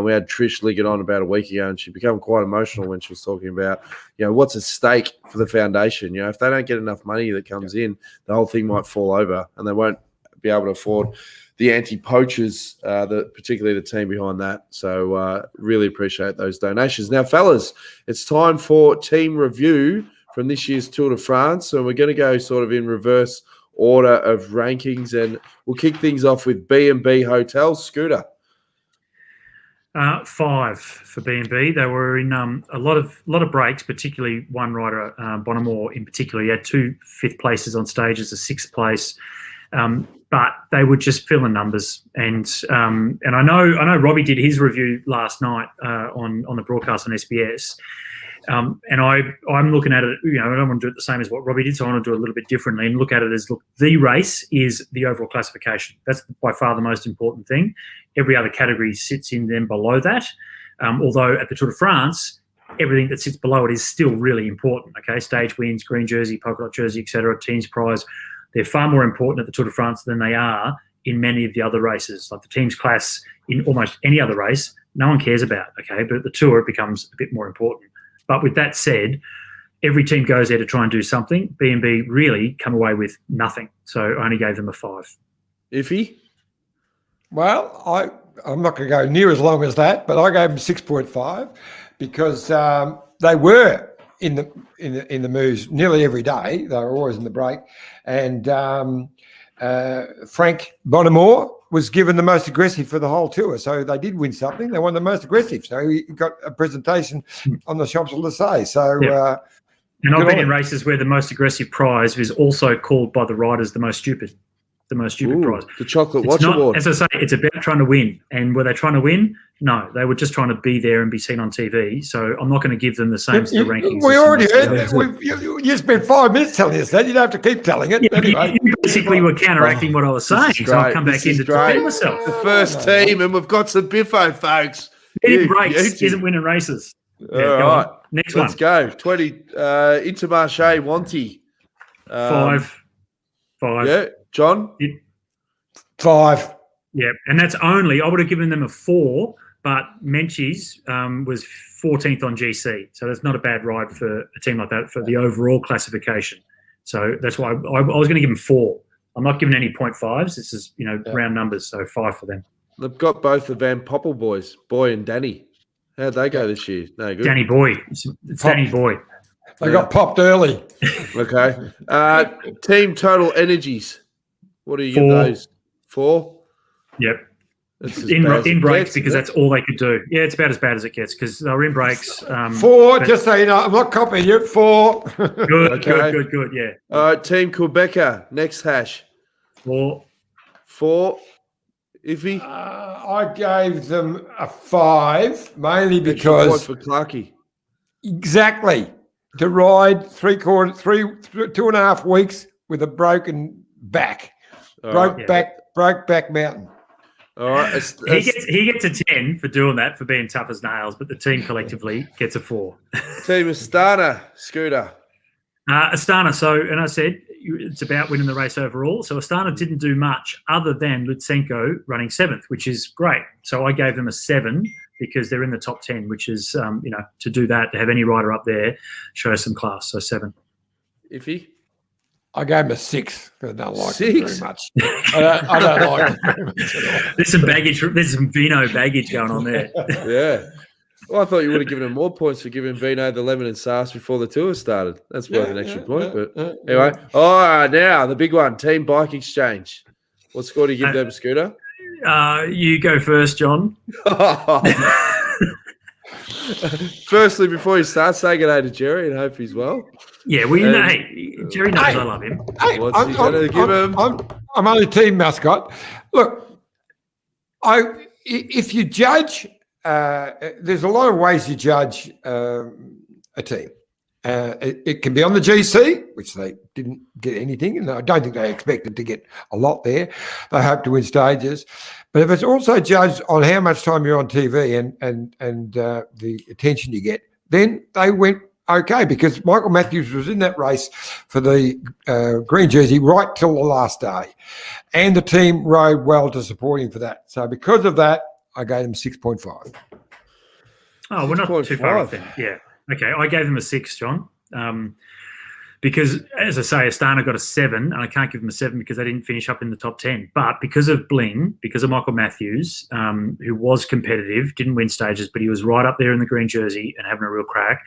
we had Trish Liggett on about a week ago and she became quite emotional when she was talking about, what's at stake for the foundation. If they don't get enough money that comes in, the whole thing might fall over and they won't be able to afford the anti-poachers, particularly the team behind that. So really appreciate those donations. Now, fellas, it's time for team review from this year's Tour de France. So we're going to go sort of in reverse order of rankings and we'll kick things off with B&B Hotels. Scooter. 5 for B&B. They were in a lot of breaks, particularly one rider, Bonamore in particular. He had 2 5th places on stage as a 6th place, but they would just fill in numbers. And I know Robbie did his review last night on the broadcast on SBS, And I'm looking at it, I don't want to do it the same as what Robbie did, so I want to do it a little bit differently and look at it as, look, the race is the overall classification. That's by far the most important thing. Every other category sits in then below that. Although at the Tour de France, everything that sits below it is still really important, okay? Stage wins, green jersey, polka dot jersey, etc., team's prize. They're far more important at the Tour de France than they are in many of the other races. Like the team's class in almost any other race, no one cares about, okay? But at the Tour, it becomes a bit more important. But with that said, every team goes there to try and do something. B&B really come away with nothing. So I only gave them a 5. Iffy? Well, I'm not going to go near as long as that, but I gave them 6.5 because they were in the moves nearly every day. They were always in the break. And Frank Bonamore was given the most aggressive for the whole tour. So they did win something. They won the most aggressive. So he got a presentation on the Champs-Élysées. So, and I've been in races where the most aggressive prize is also called by the riders the most stupid prize. The chocolate watch award. As I say, it's about trying to win. And were they trying to win? No, they were just trying to be there and be seen on TV. So I'm not going to give them the same rankings. We already heard. You spent 5 minutes telling us that. You don't have to keep telling it. Yeah, anyway. you basically were counteracting what I was saying. So I'll come back in to defend myself. The first team, and we've got some biffo, folks. It breaks, isn't winning races. All right. Next Let's go. 20, Intermarché, Wanty. 5. Yeah. John? 5. Yeah, and that's only, I would have given them a 4, but Menchie's was 14th on GC. So that's not a bad ride for a team like that for the overall classification. So that's why I was going to give them 4. I'm not giving any 0.5s. This is, round numbers, so 5 for them. They've got both the Van Poppel boys, Boy and Danny. How'd they go this year? No, good. Danny Boy. It's Danny Boy. They got popped early. Okay. Team total energies. What do you give those? 4? Yep. In breaks because that's all they could do. Yeah, it's about as bad as it gets because they were in breaks. 4, just so you know, I'm not copying you. 4. Good, good, yeah. All right, Team Quebecer, next hash. 4. Iffy? I gave them a 5, mainly because for Clarkey. Exactly. To ride 2.5 weeks with a broken back. Broke back mountain. All right. He gets a 10 for doing that, for being tough as nails, but the team collectively gets a 4. Team Astana, Scooter. Astana, and I said it's about winning the race overall. So Astana didn't do much other than Lutsenko running 7th, which is great. So I gave them a 7 because they're in the top 10, which is, to do that, to have any rider up there, shows some class. So 7. Iffy? I gave him a 6 because I don't like 6? it very much. I don't like it very much at all. There's some baggage. There's some Vino baggage going on there. Yeah. Well, I thought you would have given him more points for giving Vino the lemon and sauce before the tour started. That's worth an extra point. But anyway, all right, now the big one, Team Bike Exchange. What score do you give them, Scooter? You go first, John. Firstly, before you start, say good day to Jerry and hope he's well. Yeah, Jerry knows I love him. Hey, What's he going to give him? I'm only team mascot. Look, if you judge, there's a lot of ways you judge a team. It can be on the GC, which they didn't get anything, and I don't think they expected to get a lot there. They hope to win stages. But if it's also judged on how much time you're on TV and the attention you get, then they went okay because Michael Matthews was in that race for the green jersey right till the last day. And the team rode well to support him for that. So because of that, I gave them 6.5. Oh, we're not too far off then. Yeah. Okay, I gave them a 6, John, because, as I say, Astana got a 7, and I can't give them a 7 because they didn't finish up in the top 10. But because of Bling, because of Michael Matthews, who was competitive, didn't win stages, but he was right up there in the green jersey and having a real crack,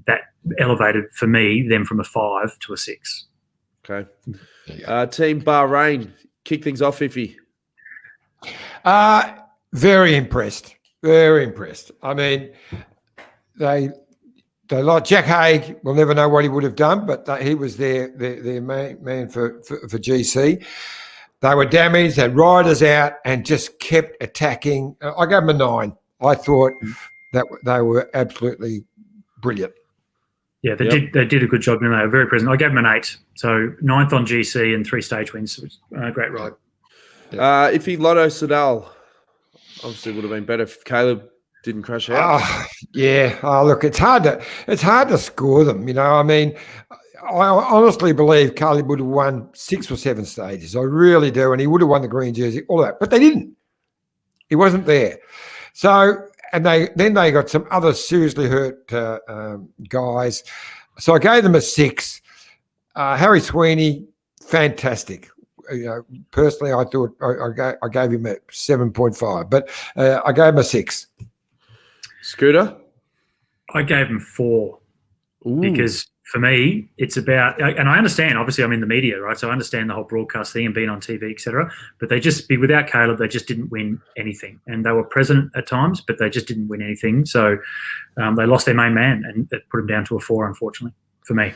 that elevated, for me, them from a 5 to a 6. Okay. Team Bahrain, kick things off, Iffy. Very impressed. Very impressed. I mean, they like Jack Haig. We'll never know what he would have done, but he was their man for GC. They were damaged, had riders out, and just kept attacking. I gave them a 9. I thought that they were absolutely brilliant. Yeah, they did a good job, and they were very present. I gave them an 8, so 9th on GC and 3 stage wins. It was a great ride. If he Lotto Sedal, obviously would have been better if Caleb didn't crash out. Look, it's hard to score them. I mean, I honestly believe Caleb would have won 6 or 7 stages. I really do, and he would have won the green jersey, all that, but they didn't. He wasn't there. So, and they got some other seriously hurt guys. So I gave them a 6. Harry Sweeney, fantastic. Personally, I thought I gave him a 7.5, but I gave him a 6. Scooter? I gave him 4 because for me, it's about, and I understand, obviously I'm in the media, right? So I understand the whole broadcast thing and being on TV, etc. But without Caleb, they just didn't win anything. And they were present at times, but they just didn't win anything. So they lost their main man, and that put them down to a 4, unfortunately, for me.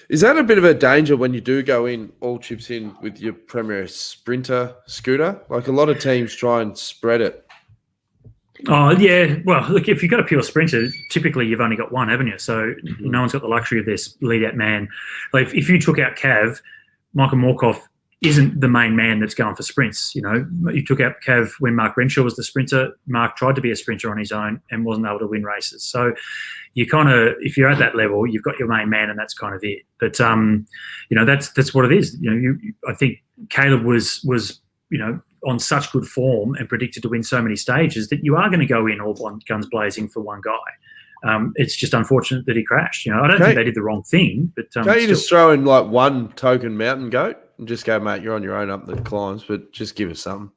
Is that a bit of a danger when you do go in all chips in with your premier sprinter, Scooter? Like a lot of teams try and spread it. Oh, yeah. Well, look, if you've got a pure sprinter, typically you've only got one, haven't you? So no one's got the luxury of this lead-out man. Like if you took out Cav, Michael Morkov isn't the main man that's going for sprints. You took out Cav when Mark Renshaw was the sprinter. Mark tried to be a sprinter on his own and wasn't able to win races. So you kind of, if you're at that level, you've got your main man, and that's kind of it. But that's what it is. I think Caleb was on such good form and predicted to win so many stages that you are going to go in all guns blazing for one guy. It's just unfortunate that he crashed. I don't think they did the wrong thing. But can't you just throw in like one token mountain goat and just go, mate, you're on your own up the climbs, but just give us something?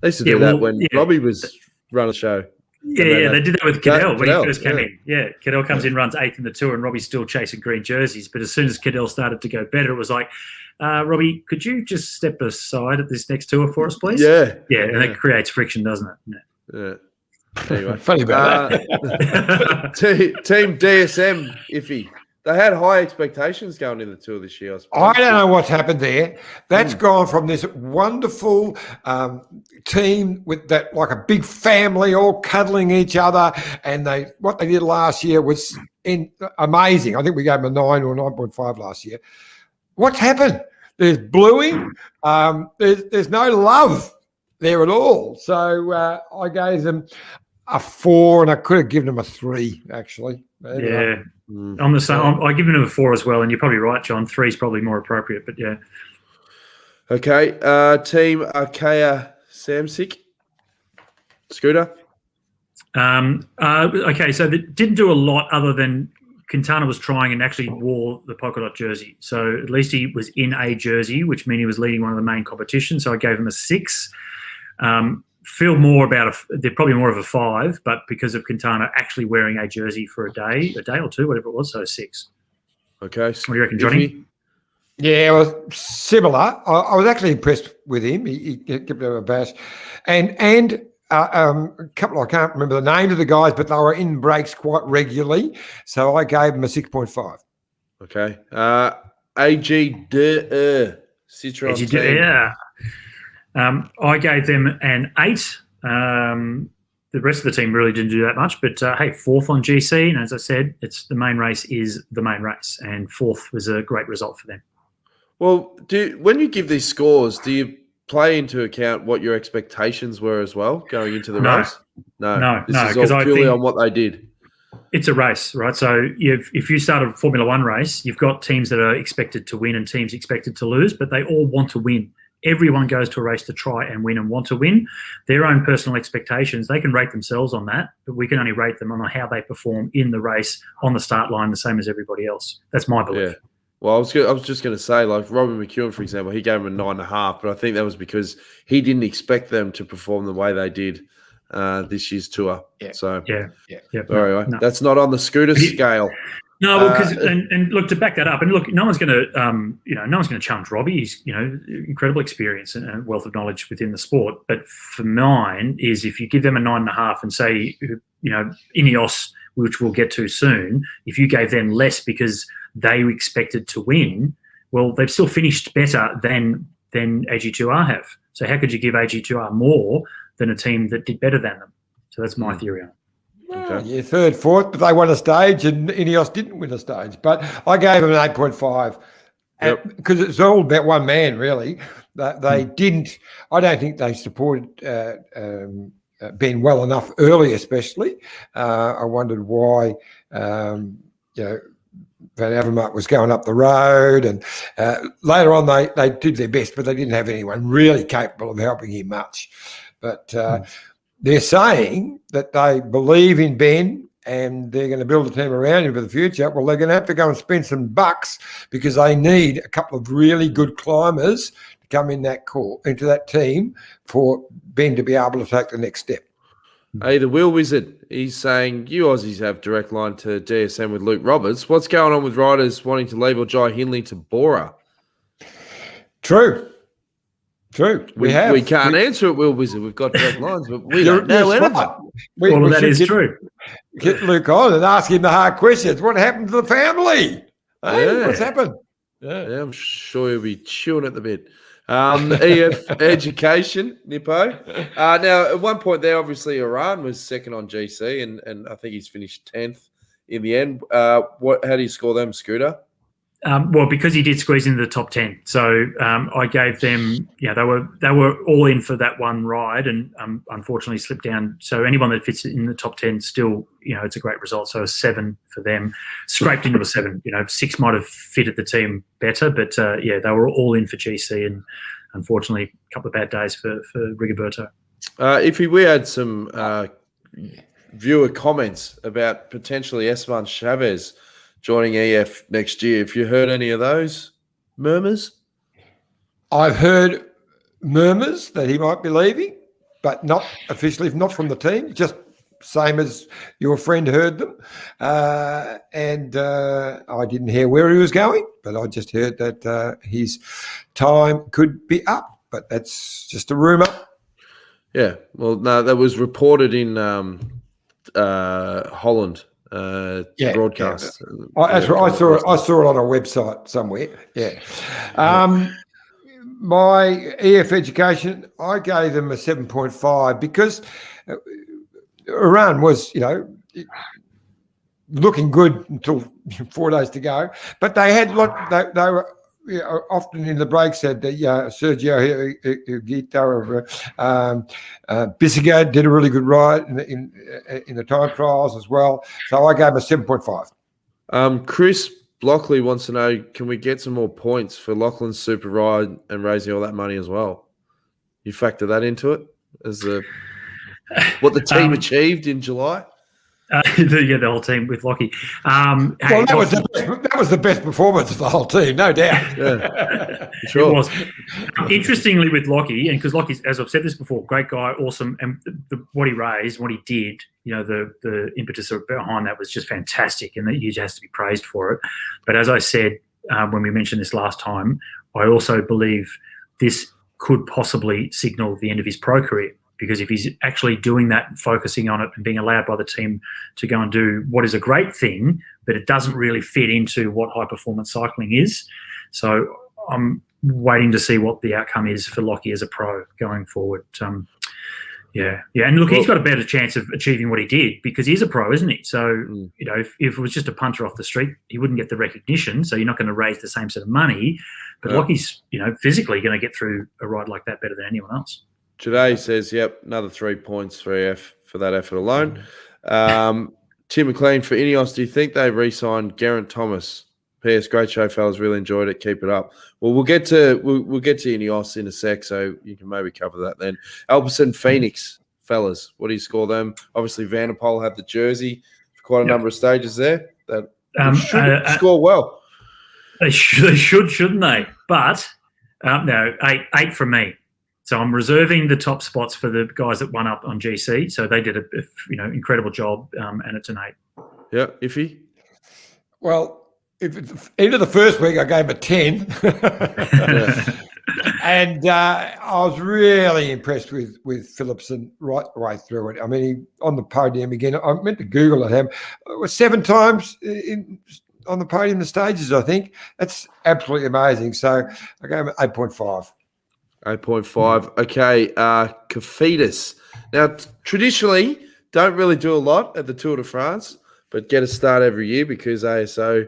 They used to do that when Robbie was running the show. Yeah, they did that with Cadell when he first came in. Yeah, Cadell comes in, runs 8th in the Tour, and Robbie's still chasing green jerseys. But as soon as Cadell started to go better, it was like, Robbie, could you just step aside at this next tour for us, please? Yeah, and that creates friction, doesn't it? Yeah. Anyway, funny about that. Team DSM, iffy. They had high expectations going in the tour this year. I don't know what's happened there. That's gone from this wonderful team with that, like a big family, all cuddling each other, and what they did last year was amazing. I think we gave them a 9 or 9.5 last year. What's happened? There's bluing. There's no love there at all. So I gave them a 4, and I could have given them a 3 actually. Yeah. I'm the same. I give them a 4 as well, and you're probably right, John. 3 is probably more appropriate, but yeah. Okay, Team Arkea Samsic. Scooter? Okay, so they didn't do a lot other than Quintana was trying and actually wore the polka dot jersey. So at least he was in a jersey, which means he was leading one of the main competitions. So I gave him a 6. Feel more about they're probably more of a 5, but because of Quintana actually wearing a jersey for a day or 2, whatever it was, so 6. Okay. What do you reckon, Johnny? Yeah, it was similar. I was actually impressed with him. He gave him a bash, and a couple. I can't remember the name of the guys, but they were in breaks quite regularly. So I gave him a 6.5. Okay. AG de Citroen team. Yeah. I gave them an 8. The rest of the team really didn't do that much, but hey, 4th on GC, and as I said, it's the main race is the main race, and 4th was a great result for them. Well, when you give these scores, do you play into account what your expectations were as well going into the race? No, this is all purely on what they did. It's a race, right? So if you start a Formula One race, you've got teams that are expected to win and teams expected to lose, but they all want to win. Everyone goes to a race to try and win and want to win. Their own personal expectations, they can rate themselves on that, but we can only rate them on how they perform in the race on the start line, the same as everybody else. That's my belief. Yeah. Well, I was just going to say, like Robin McEwen, for example, he gave him a 9.5, but I think that was because he didn't expect them to perform the way they did this year's tour. Yeah. So yeah. Anyway, that's not on the Scooter scale. No, well, because and look, to back that up, and look, no one's going to challenge Robbie. He's incredible experience and a wealth of knowledge within the sport. But for mine is if you give them a 9.5 and say Ineos, which we'll get to soon, if you gave them less because they expected to win, well, they've still finished better than AG2R have. So how could you give AG2R more than a team that did better than them? So that's my theory on it. Well, yeah, third, fourth, but they won a stage and Ineos didn't win a stage. But I gave them an 8.5 because it's all about one man, really. They didn't, I don't think they supported Ben well enough early, especially. I wondered why, Van Avermaet was going up the road, and later on they did their best, but they didn't have anyone really capable of helping him much. But they're saying that they believe in Ben and they're going to build a team around him for the future. Well, they're going to have to go and spend some bucks because they need a couple of really good climbers to come in into that team for Ben to be able to take the next step. Hey, the Wheel Wizard, he's saying, you Aussies have direct line to DSM with Luke Roberts. What's going on with riders wanting to leave or Jai Hindley to Bora? True. We can't answer it, Wheel Wizard. We've got direct lines, but we don't know anything. All of that is true. Get Luke on and ask him the hard questions. What happened to the family? Hey, what's happened? Yeah, I'm sure he'll be chewing at the bit. EF Education, Nippo. Now, at one point there, obviously, Iran was second on GC, and I think he's finished 10th in the end. How do you score them, Scooter? Well, because he did squeeze into the top 10. So I gave them, they were all in for that one ride and unfortunately slipped down. So anyone that fits in the top 10 still, it's a great result. So a 7 for them, scraped into a 7. 6 might have fitted the team better, but they were all in for GC and unfortunately a couple of bad days for Rigoberto. If we had some viewer comments about potentially Esteban Chavez joining EF next year. Have you heard any of those murmurs? I've heard murmurs that he might be leaving, but not officially, not from the team, just same as your friend heard them. And I didn't hear where he was going, but I just heard that his time could be up, but that's just a rumour. Yeah, well, no, that was reported in Holland. Broadcast. That's right. I saw it on a website somewhere. Yeah. My EF Education, I gave them a 7.5 because Iran was, looking good until 4 days to go, but they had they were. Often in the break said that Sergio Higuita of Bissiga did a really good ride in the time trials as well. So I gave him a 7.5. Chris Blockley wants to know, can we get some more points for Lachlan's super ride and raising all that money as well? You factor that into it as what the team achieved in July? The whole team with Lockie. That was the best performance of the whole team, no doubt. Yeah, sure. It was. Interestingly, with Lockie, and because Lockie's, as I've said this before, great guy, awesome, and what he raised, what he did, the impetus behind that was just fantastic, and that he has to be praised for it. But as I said when we mentioned this last time, I also believe this could possibly signal the end of his pro career. Because if he's actually doing that, focusing on it and being allowed by the team to go and do what is a great thing, but it doesn't really fit into what high-performance cycling is. So I'm waiting to see what the outcome is for Lockie as a pro going forward. And look, he's got a better chance of achieving what he did because he's a pro, isn't he? So, if it was just a punter off the street, he wouldn't get the recognition, so you're not going to raise the same sort of money. But Lockie's, physically going to get through a ride like that better than anyone else. Today says, another 3 points for EF for that effort alone. Tim McLean for Ineos, do you think they re-signed Geraint Thomas? P.S. Great show, fellas. Really enjoyed it. Keep it up. Well, we'll get to Ineos in a sec, so you can maybe cover that then. Alberson Phoenix, fellas. What do you score them? Obviously, Vanderpoel had the jersey for quite a number of stages there. That should score well. They should, shouldn't they? But no, 8 from me. So I'm reserving the top spots for the guys that won up on GC. So they did a incredible job, and it's an 8. Yeah, Iffy? Well, end of the first week, I gave him a 10. And I was really impressed with Philipsen right the way through it. I mean, he on the podium again. I meant to Google it. It was 7 times on the podium, the stages, I think. That's absolutely amazing. So I gave him 8.5. 8.5. Okay, Kafidis. Now, traditionally, don't really do a lot at the Tour de France, but get a start every year because ASO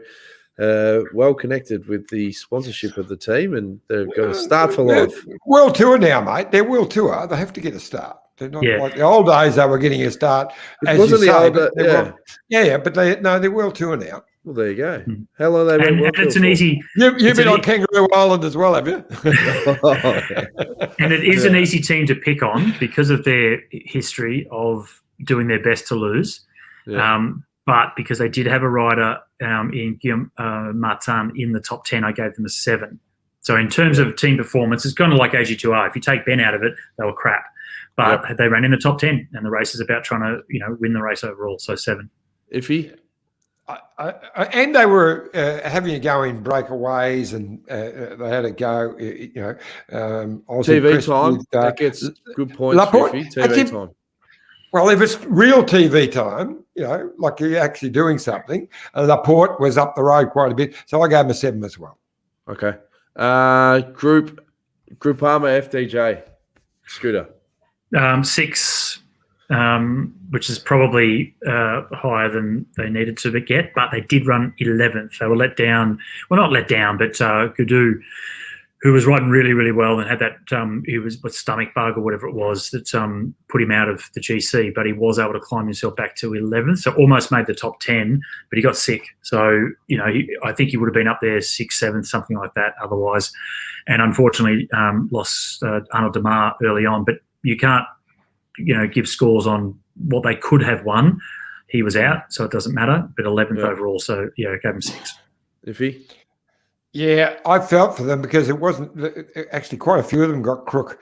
well connected with the sponsorship of the team, and they've got a start for life. World Tour now, mate. They're World Tour. They have to get a start. They're not like the old days. They were getting a start. It wasn't the old, but they're World Tour now. Well, there you go. How long have they been World Tour it's an for? easy. You've been on Kangaroo Island as well, have you? And it is an easy team to pick on because of their history of doing their best to lose. Yeah. But because they did have a rider in Guillaume Martin in the top 10, I gave them a 7. So in terms of team performance, it's kind of like AG2R. If you take Ben out of it, they were crap. But they ran in the top 10, and the race is about trying to win the race overall. So 7. Iffy. And they were having a go in breakaways, and they had a go. TV time. That gets good points. Iffy. TV time. Well, if it's real TV time, like you're actually doing something, Laporte was up the road quite a bit, so I gave him a 7 as well. Okay. Groupama FDJ Scooter. 6, which is probably higher than they needed to get, but they did run 11th. They were let down. Well, not let down, but Gaudu, who was riding really, really well and had that he was with stomach bug or whatever it was that put him out of the GC, but he was able to climb himself back to 11th, so almost made the top 10, but he got sick. So, I think he would have been up there 6th, 7th, something like that otherwise. And unfortunately lost Arnaud Demar early on, but you can't, give scores on what they could have won. He was out, so it doesn't matter, but 11th overall, so, I gave him 6. Iffy? Yeah, I felt for them because it wasn't actually quite a few of them got crook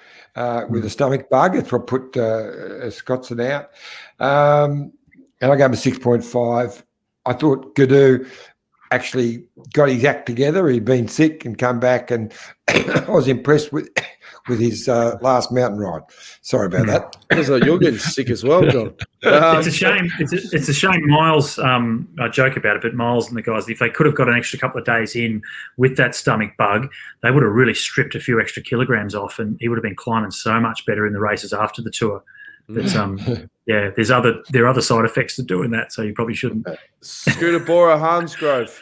with a stomach bug. It's what put Scottson out. And I gave him a 6.5. I thought Gaudu actually got his act together. He'd been sick and come back, and I was impressed with his last mountain ride. Sorry about that. You're getting sick as well, John. It's a shame. It's a shame. Miles, I joke about it, but Miles and the guys, if they could have got an extra couple of days in with that stomach bug, they would have really stripped a few extra kilograms off, and he would have been climbing so much better in the races after the tour. But there are other side effects to doing that, so you probably shouldn't. Scooter Bora Hansgrove.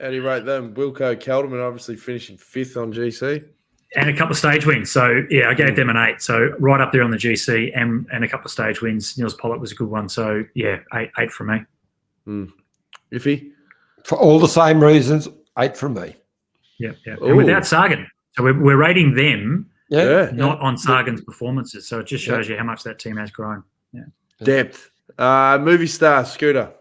How do you rate them? Wilco Kelderman obviously finishing 5th on GC. And a couple of stage wins. So, I gave them an 8. So, right up there on the GC and a couple of stage wins. Niels Pollitt was a good one. So, 8 from me. Iffy? For all the same reasons, 8 from me. Yeah. And without Sagan. So, we're rating them not on Sagan's performances. So, it just shows you how much that team has grown. Yeah. Depth. Movie star, Scooter.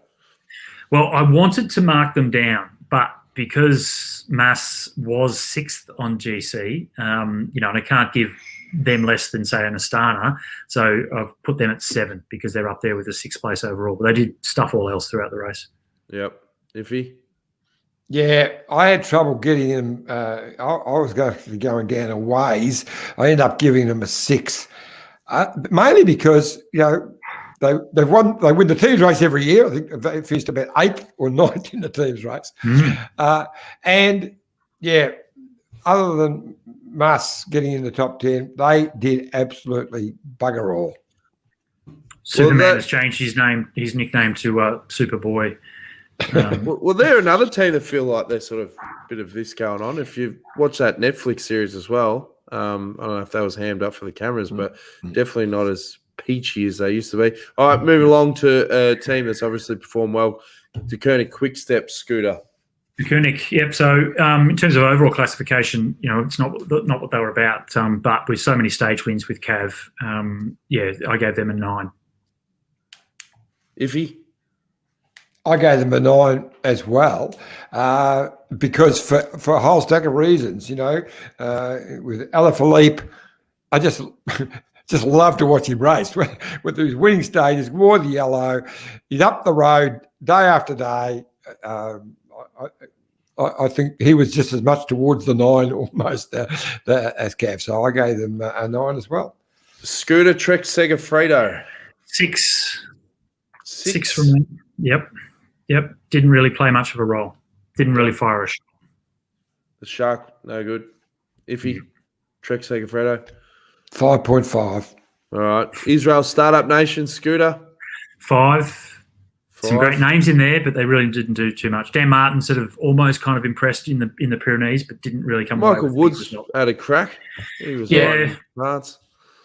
Well, I wanted to mark them down, but because Mas was 6th on GC, and I can't give them less than, say, an Astana, so I've put them at 7 because they're up there with the 6th place overall. But they did stuff all else throughout the race. Yep. Iffy? Yeah, I had trouble getting them. I was going down a ways. I ended up giving them a 6, mainly because, They win the teams race every year. I think they finished about 8th or 9th in the teams race. Other than Mas getting in the top 10, they did absolutely bugger all. Superman has changed his nickname to Superboy. Well, they're another team that feel like there's sort of a bit of this going on. If you watch that Netflix series as well, I don't know if that was hammed up for the cameras, but definitely not as peachy as they used to be. All right, moving along to a team that's obviously performed well. De Koenig Quick Step Scooter. De Koenig, yep. So in terms of overall classification, it's not what they were about. But with so many stage wins with Cav, I gave them a 9. Iffy? I gave them a 9 as well, because for a whole stack of reasons, with Alaphilippe, I just love to watch him race with his winning stages, wore the yellow. He's up the road day after day. I think he was just as much towards the 9 almost as Cav. So I gave them a 9 as well. Scooter Trek Segafredo. 6. 6 from me. Yep. Didn't really play much of a role. Didn't really fire a shot. The Shark, no good. Iffy, Trek Segafredo. 5.5. All right. Israel Startup Nation, Scooter. 5. Some great names in there, but they really didn't do too much. Dan Martin sort of almost kind of impressed in the Pyrenees, but didn't really come away. Michael Woods had a crack. He was right.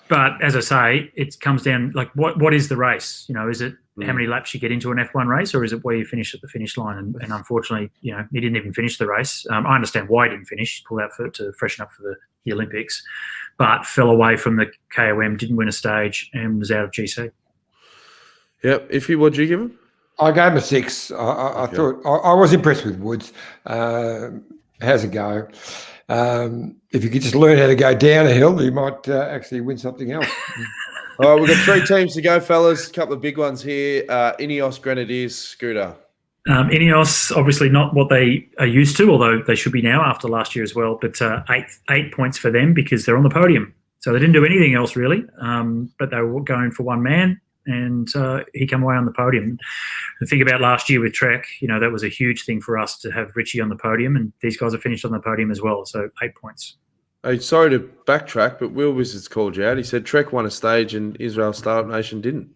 But as I say, it comes down like what is the race? Is it how many laps you get into an F1 race, or is it where you finish at the finish line? And unfortunately, he didn't even finish the race. I understand why he didn't finish. He pulled out to freshen up for the Olympics, but fell away from the KOM, didn't win a stage, and was out of GC. Yep. Iffy, what did you give him? I gave him a 6. I thought I was impressed with Woods. How's it go? If you could just learn how to go down a hill, you might actually win something else. All right, we've got 3 teams to go, fellas. A couple of big ones here. Ineos, Grenadiers, Scooter. Ineos, obviously not what they are used to, although they should be now after last year as well. But 8 points for them because they're on the podium. So they didn't do anything else really, but they were going for one man. And he came away on the podium. The thing about last year with Trek, that was a huge thing for us to have Richie on the podium, and these guys have finished on the podium as well. So 8 points. Hey, sorry to backtrack, but Will Wizards called you out. He said Trek won a stage and Israel Startup Nation didn't.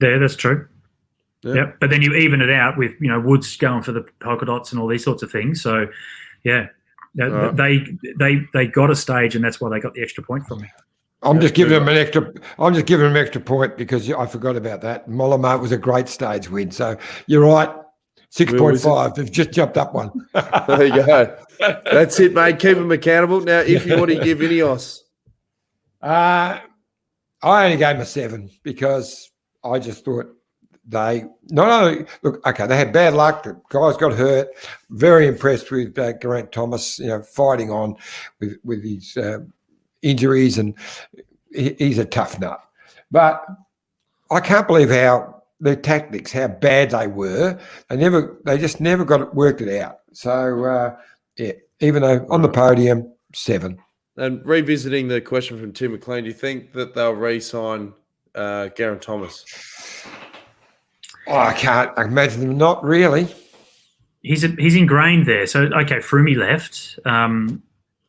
Yeah, that's true. Yeah. But then you even it out with Woods going for the polka dots and all these sorts of things. So yeah, they got a stage, and that's why they got the extra point from me. I'm just giving him an extra point because I forgot about that. Mollema was a great stage win. So you're right. 6.5. They've just jumped up one. There you go. That's it, mate. Keep them accountable. Now, if you want to give Ineos. I only gave them a 7 because I just thought they not only they had bad luck. The guys got hurt. Very impressed with Geraint Thomas, fighting on with his injuries, and he's a tough nut. But I can't believe how their tactics, how bad they were. They just never worked it out. So even though on the podium, 7. And revisiting the question from Tim McLean, do you think that they'll re-sign Geraint Thomas? I can't imagine them not really. He's ingrained there. So Froome left.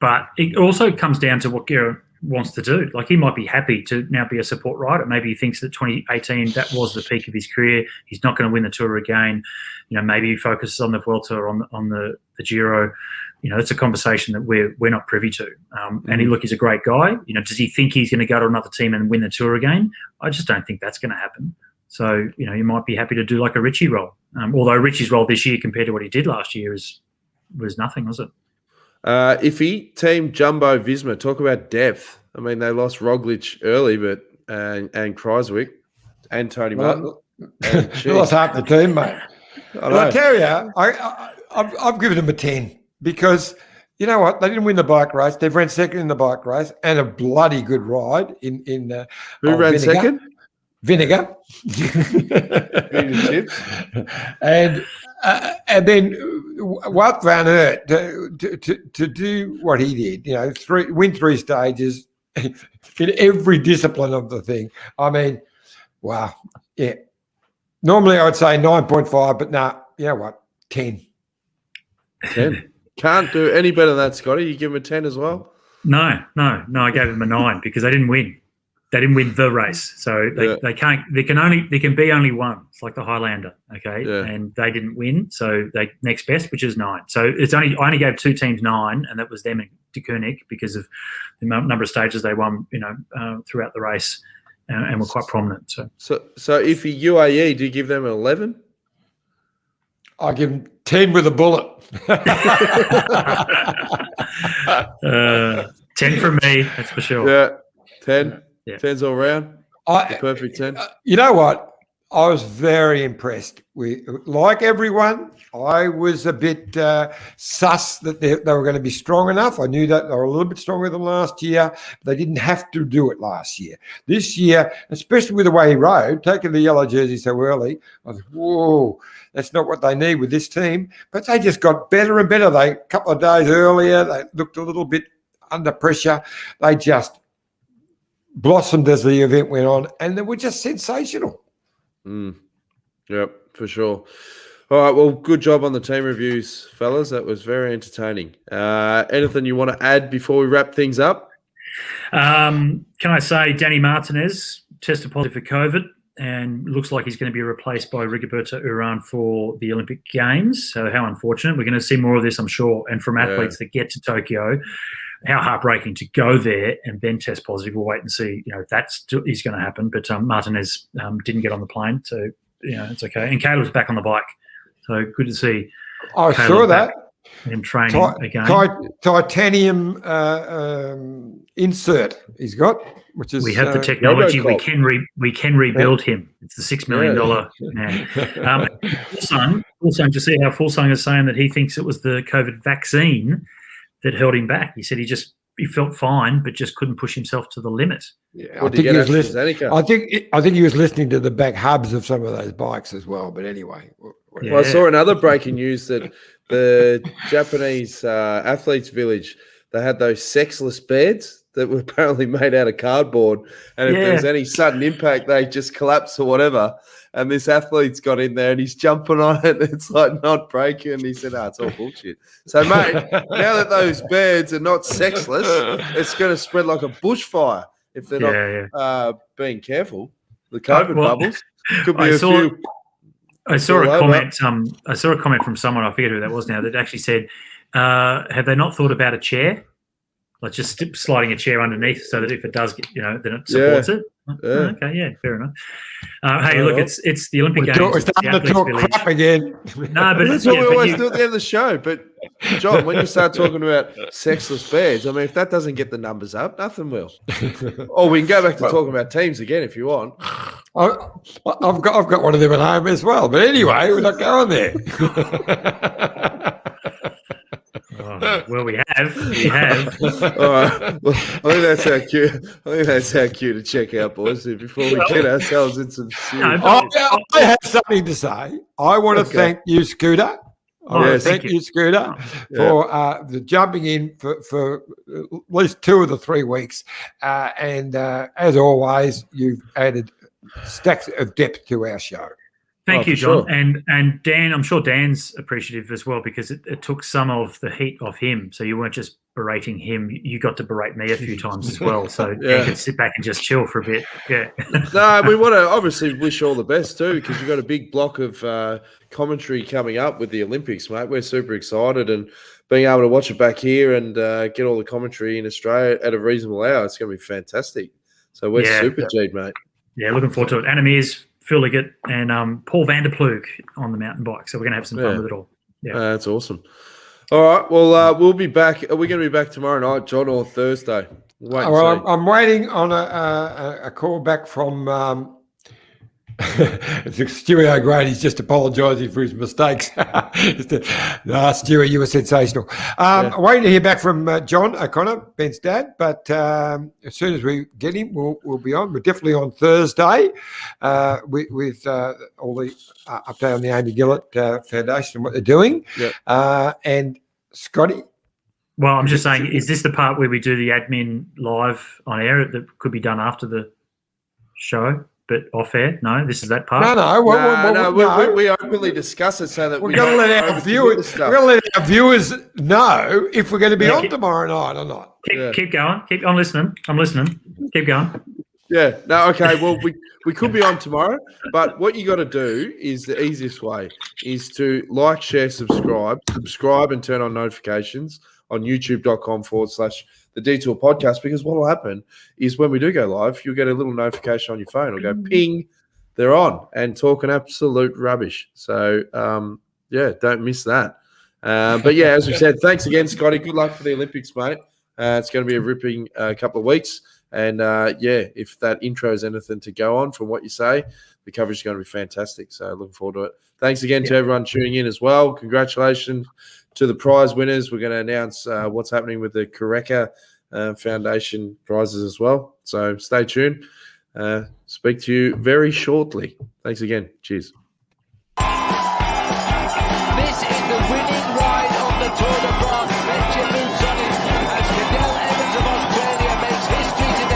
But it also comes down to what Geraint wants to do. Like, he might be happy to now be a support rider. Maybe he thinks that 2018, that was the peak of his career. He's not going to win the Tour again. Maybe he focuses on the Vuelta or on the Giro. It's a conversation that we're not privy to. And he's a great guy. Does he think he's going to go to another team and win the Tour again? I just don't think that's going to happen. So, he might be happy to do like a Richie role. Although Richie's role this year compared to what he did last year was nothing, was it? Iffy, Team Jumbo Visma, talk about depth. I mean, they lost Roglic early, but and Kreiswick and Tony Martin. They lost half the team, mate. I tell you, I've given them a 10 because you know what? They didn't win the bike race. They've ran second in the bike race and a bloody good ride in who ran Vinegar. Second? Vinegar. Chips. And then Wout van Aert to do what he did, win 3 stages in every discipline of the thing. I mean, wow. Yeah. Normally I would say 9.5, but you know what? 10. 10. Can't do any better than that, Scotty. You give him a 10 as well? No. I gave him a 9 because they didn't win. They didn't win the race, so they can't. They can be only one. It's like the Highlander, okay? Yeah. And they didn't win, so they next best, which is 9. So I only gave 2 teams 9, and that was them and De Koenig because of the number of stages they won, throughout the race, and were quite prominent. So if you UAE, do you give them an 11? I give them 10 with a bullet. 10 from me, that's for sure. Yeah, 10. Yeah. 10's all round. Perfect 10. You know what? I was very impressed with, like everyone, I was a bit sus that they were going to be strong enough. I knew that they were a little bit stronger than last year, but they didn't have to do it last year. This year, especially with the way he rode, taking the yellow jersey so early, I was, whoa, that's not what they need with this team. But they just got better and better. A couple of days earlier, they looked a little bit under pressure. They just blossomed as the event went on, and they were just sensational. Yep, for sure. All right, well, good job on the team reviews, fellas. That was very entertaining. Anything you want to add before we wrap things up? Can I say Danny Martinez tested positive for COVID. and looks like he's going to be replaced by Rigoberto Urán for the Olympic Games. So how unfortunate. We're going to see more of this, I'm sure. And from athletes that get to Tokyo, how heartbreaking to go there and then test positive. We'll wait and see, if that is going to happen. But Martinez didn't get on the plane, so, it's okay. And Caleb's back on the bike. So good to see. I saw that. And training again. Titanium insert he's got, which is we have the technology. We can rebuild him. It's the $6 million man. Fulsang, to see how Fulsang is saying that he thinks it was the COVID vaccine that held him back. He said he felt fine, but just couldn't push himself to the limit. Yeah, I think he was listening to the back hubs of some of those bikes as well. But anyway, Well, I saw another breaking news that the Japanese athletes village, they had those sexless beds that were apparently made out of cardboard, and if there was any sudden impact, they just collapse or whatever. And this athlete's got in there and he's jumping on it. It's like not breaking. He said, it's all bullshit. So, mate, now that those beds are not sexless, it's going to spread like a bushfire if they're not being careful. The COVID bubbles could be I saw a comment. I saw a comment from someone, I forget who that was now, that actually said, have they not thought about a chair? Like just sliding a chair underneath so that if it does get, then it supports it. Okay, fair enough. Hey, look, it's the Olympic Games. We're starting to talk crap again. No, but that's what we always do at the end of the show. But John, when you start talking about sexless beds, I mean, if that doesn't get the numbers up, nothing will. Or we can go back to talking about teams again if you want. I've got one of them at home as well. But anyway, we're not going there. Well, we have. All right. Well, I think that's our cue to check out, boys, before we get ourselves in some serious. I have something to say. I want to thank you, Scooter. Thank you, Scooter, for the jumping in for at least 2 of the 3 weeks. And as always, you've added stacks of depth to our show. Thank you, John. Sure. And Dan, I'm sure Dan's appreciative as well, because it took some of the heat off him. So you weren't just berating him. You got to berate me a few times as well. So Dan could sit back and just chill for a bit. Yeah. No, we want to obviously wish all the best too, because you've got a big block of commentary coming up with the Olympics, mate. We're super excited, and being able to watch it back here and get all the commentary in Australia at a reasonable hour, it's going to be fantastic. So we're super G'd, mate. Yeah, looking forward to it. Anna Mears, Phil Liggett, and Paul van der Ploeg on the mountain bike. So we're going to have some fun with it all. Yeah, that's awesome. All right, well, we'll be back. Are we going to be back tomorrow night, John, or Thursday? I'm waiting on a call back from Stewie O'Grady's just apologising for his mistakes. Stewie, you were sensational. I'm waiting to hear back from John O'Connor, Ben's dad, but as soon as we get him, we'll be on. We're definitely on Thursday with all the update on the Amy Gillett Foundation and what they're doing. And Scotty? Well, I'm just saying, is this the part where we do the admin live on air that could be done after the show? But off air? No, this is that part. No. We openly discuss it so that we're going to let our viewers. We're going to let our viewers know if we're going to be on tomorrow night or not. Keep going. I'm listening. Keep going. Yeah. No. Okay. Well, we could be on tomorrow, but what you got to do is the easiest way is to like, share, subscribe, and turn on notifications on youtube.com/The Detour Podcast, because what will happen is when we do go live, you'll get a little notification on your phone. It'll go ping, they're on and talking absolute rubbish. So, don't miss that. But yeah, as we said, thanks again, Scotty. Good luck for the Olympics, mate. It's going to be a ripping couple of weeks. And if that intro is anything to go on from what you say, the coverage is going to be fantastic. So looking forward to it. Thanks again to everyone tuning in as well. Congratulations to the prize winners. We're going to announce what's happening with the Kureka Foundation prizes as well. So stay tuned. Speak to you very shortly. Thanks again. Cheers.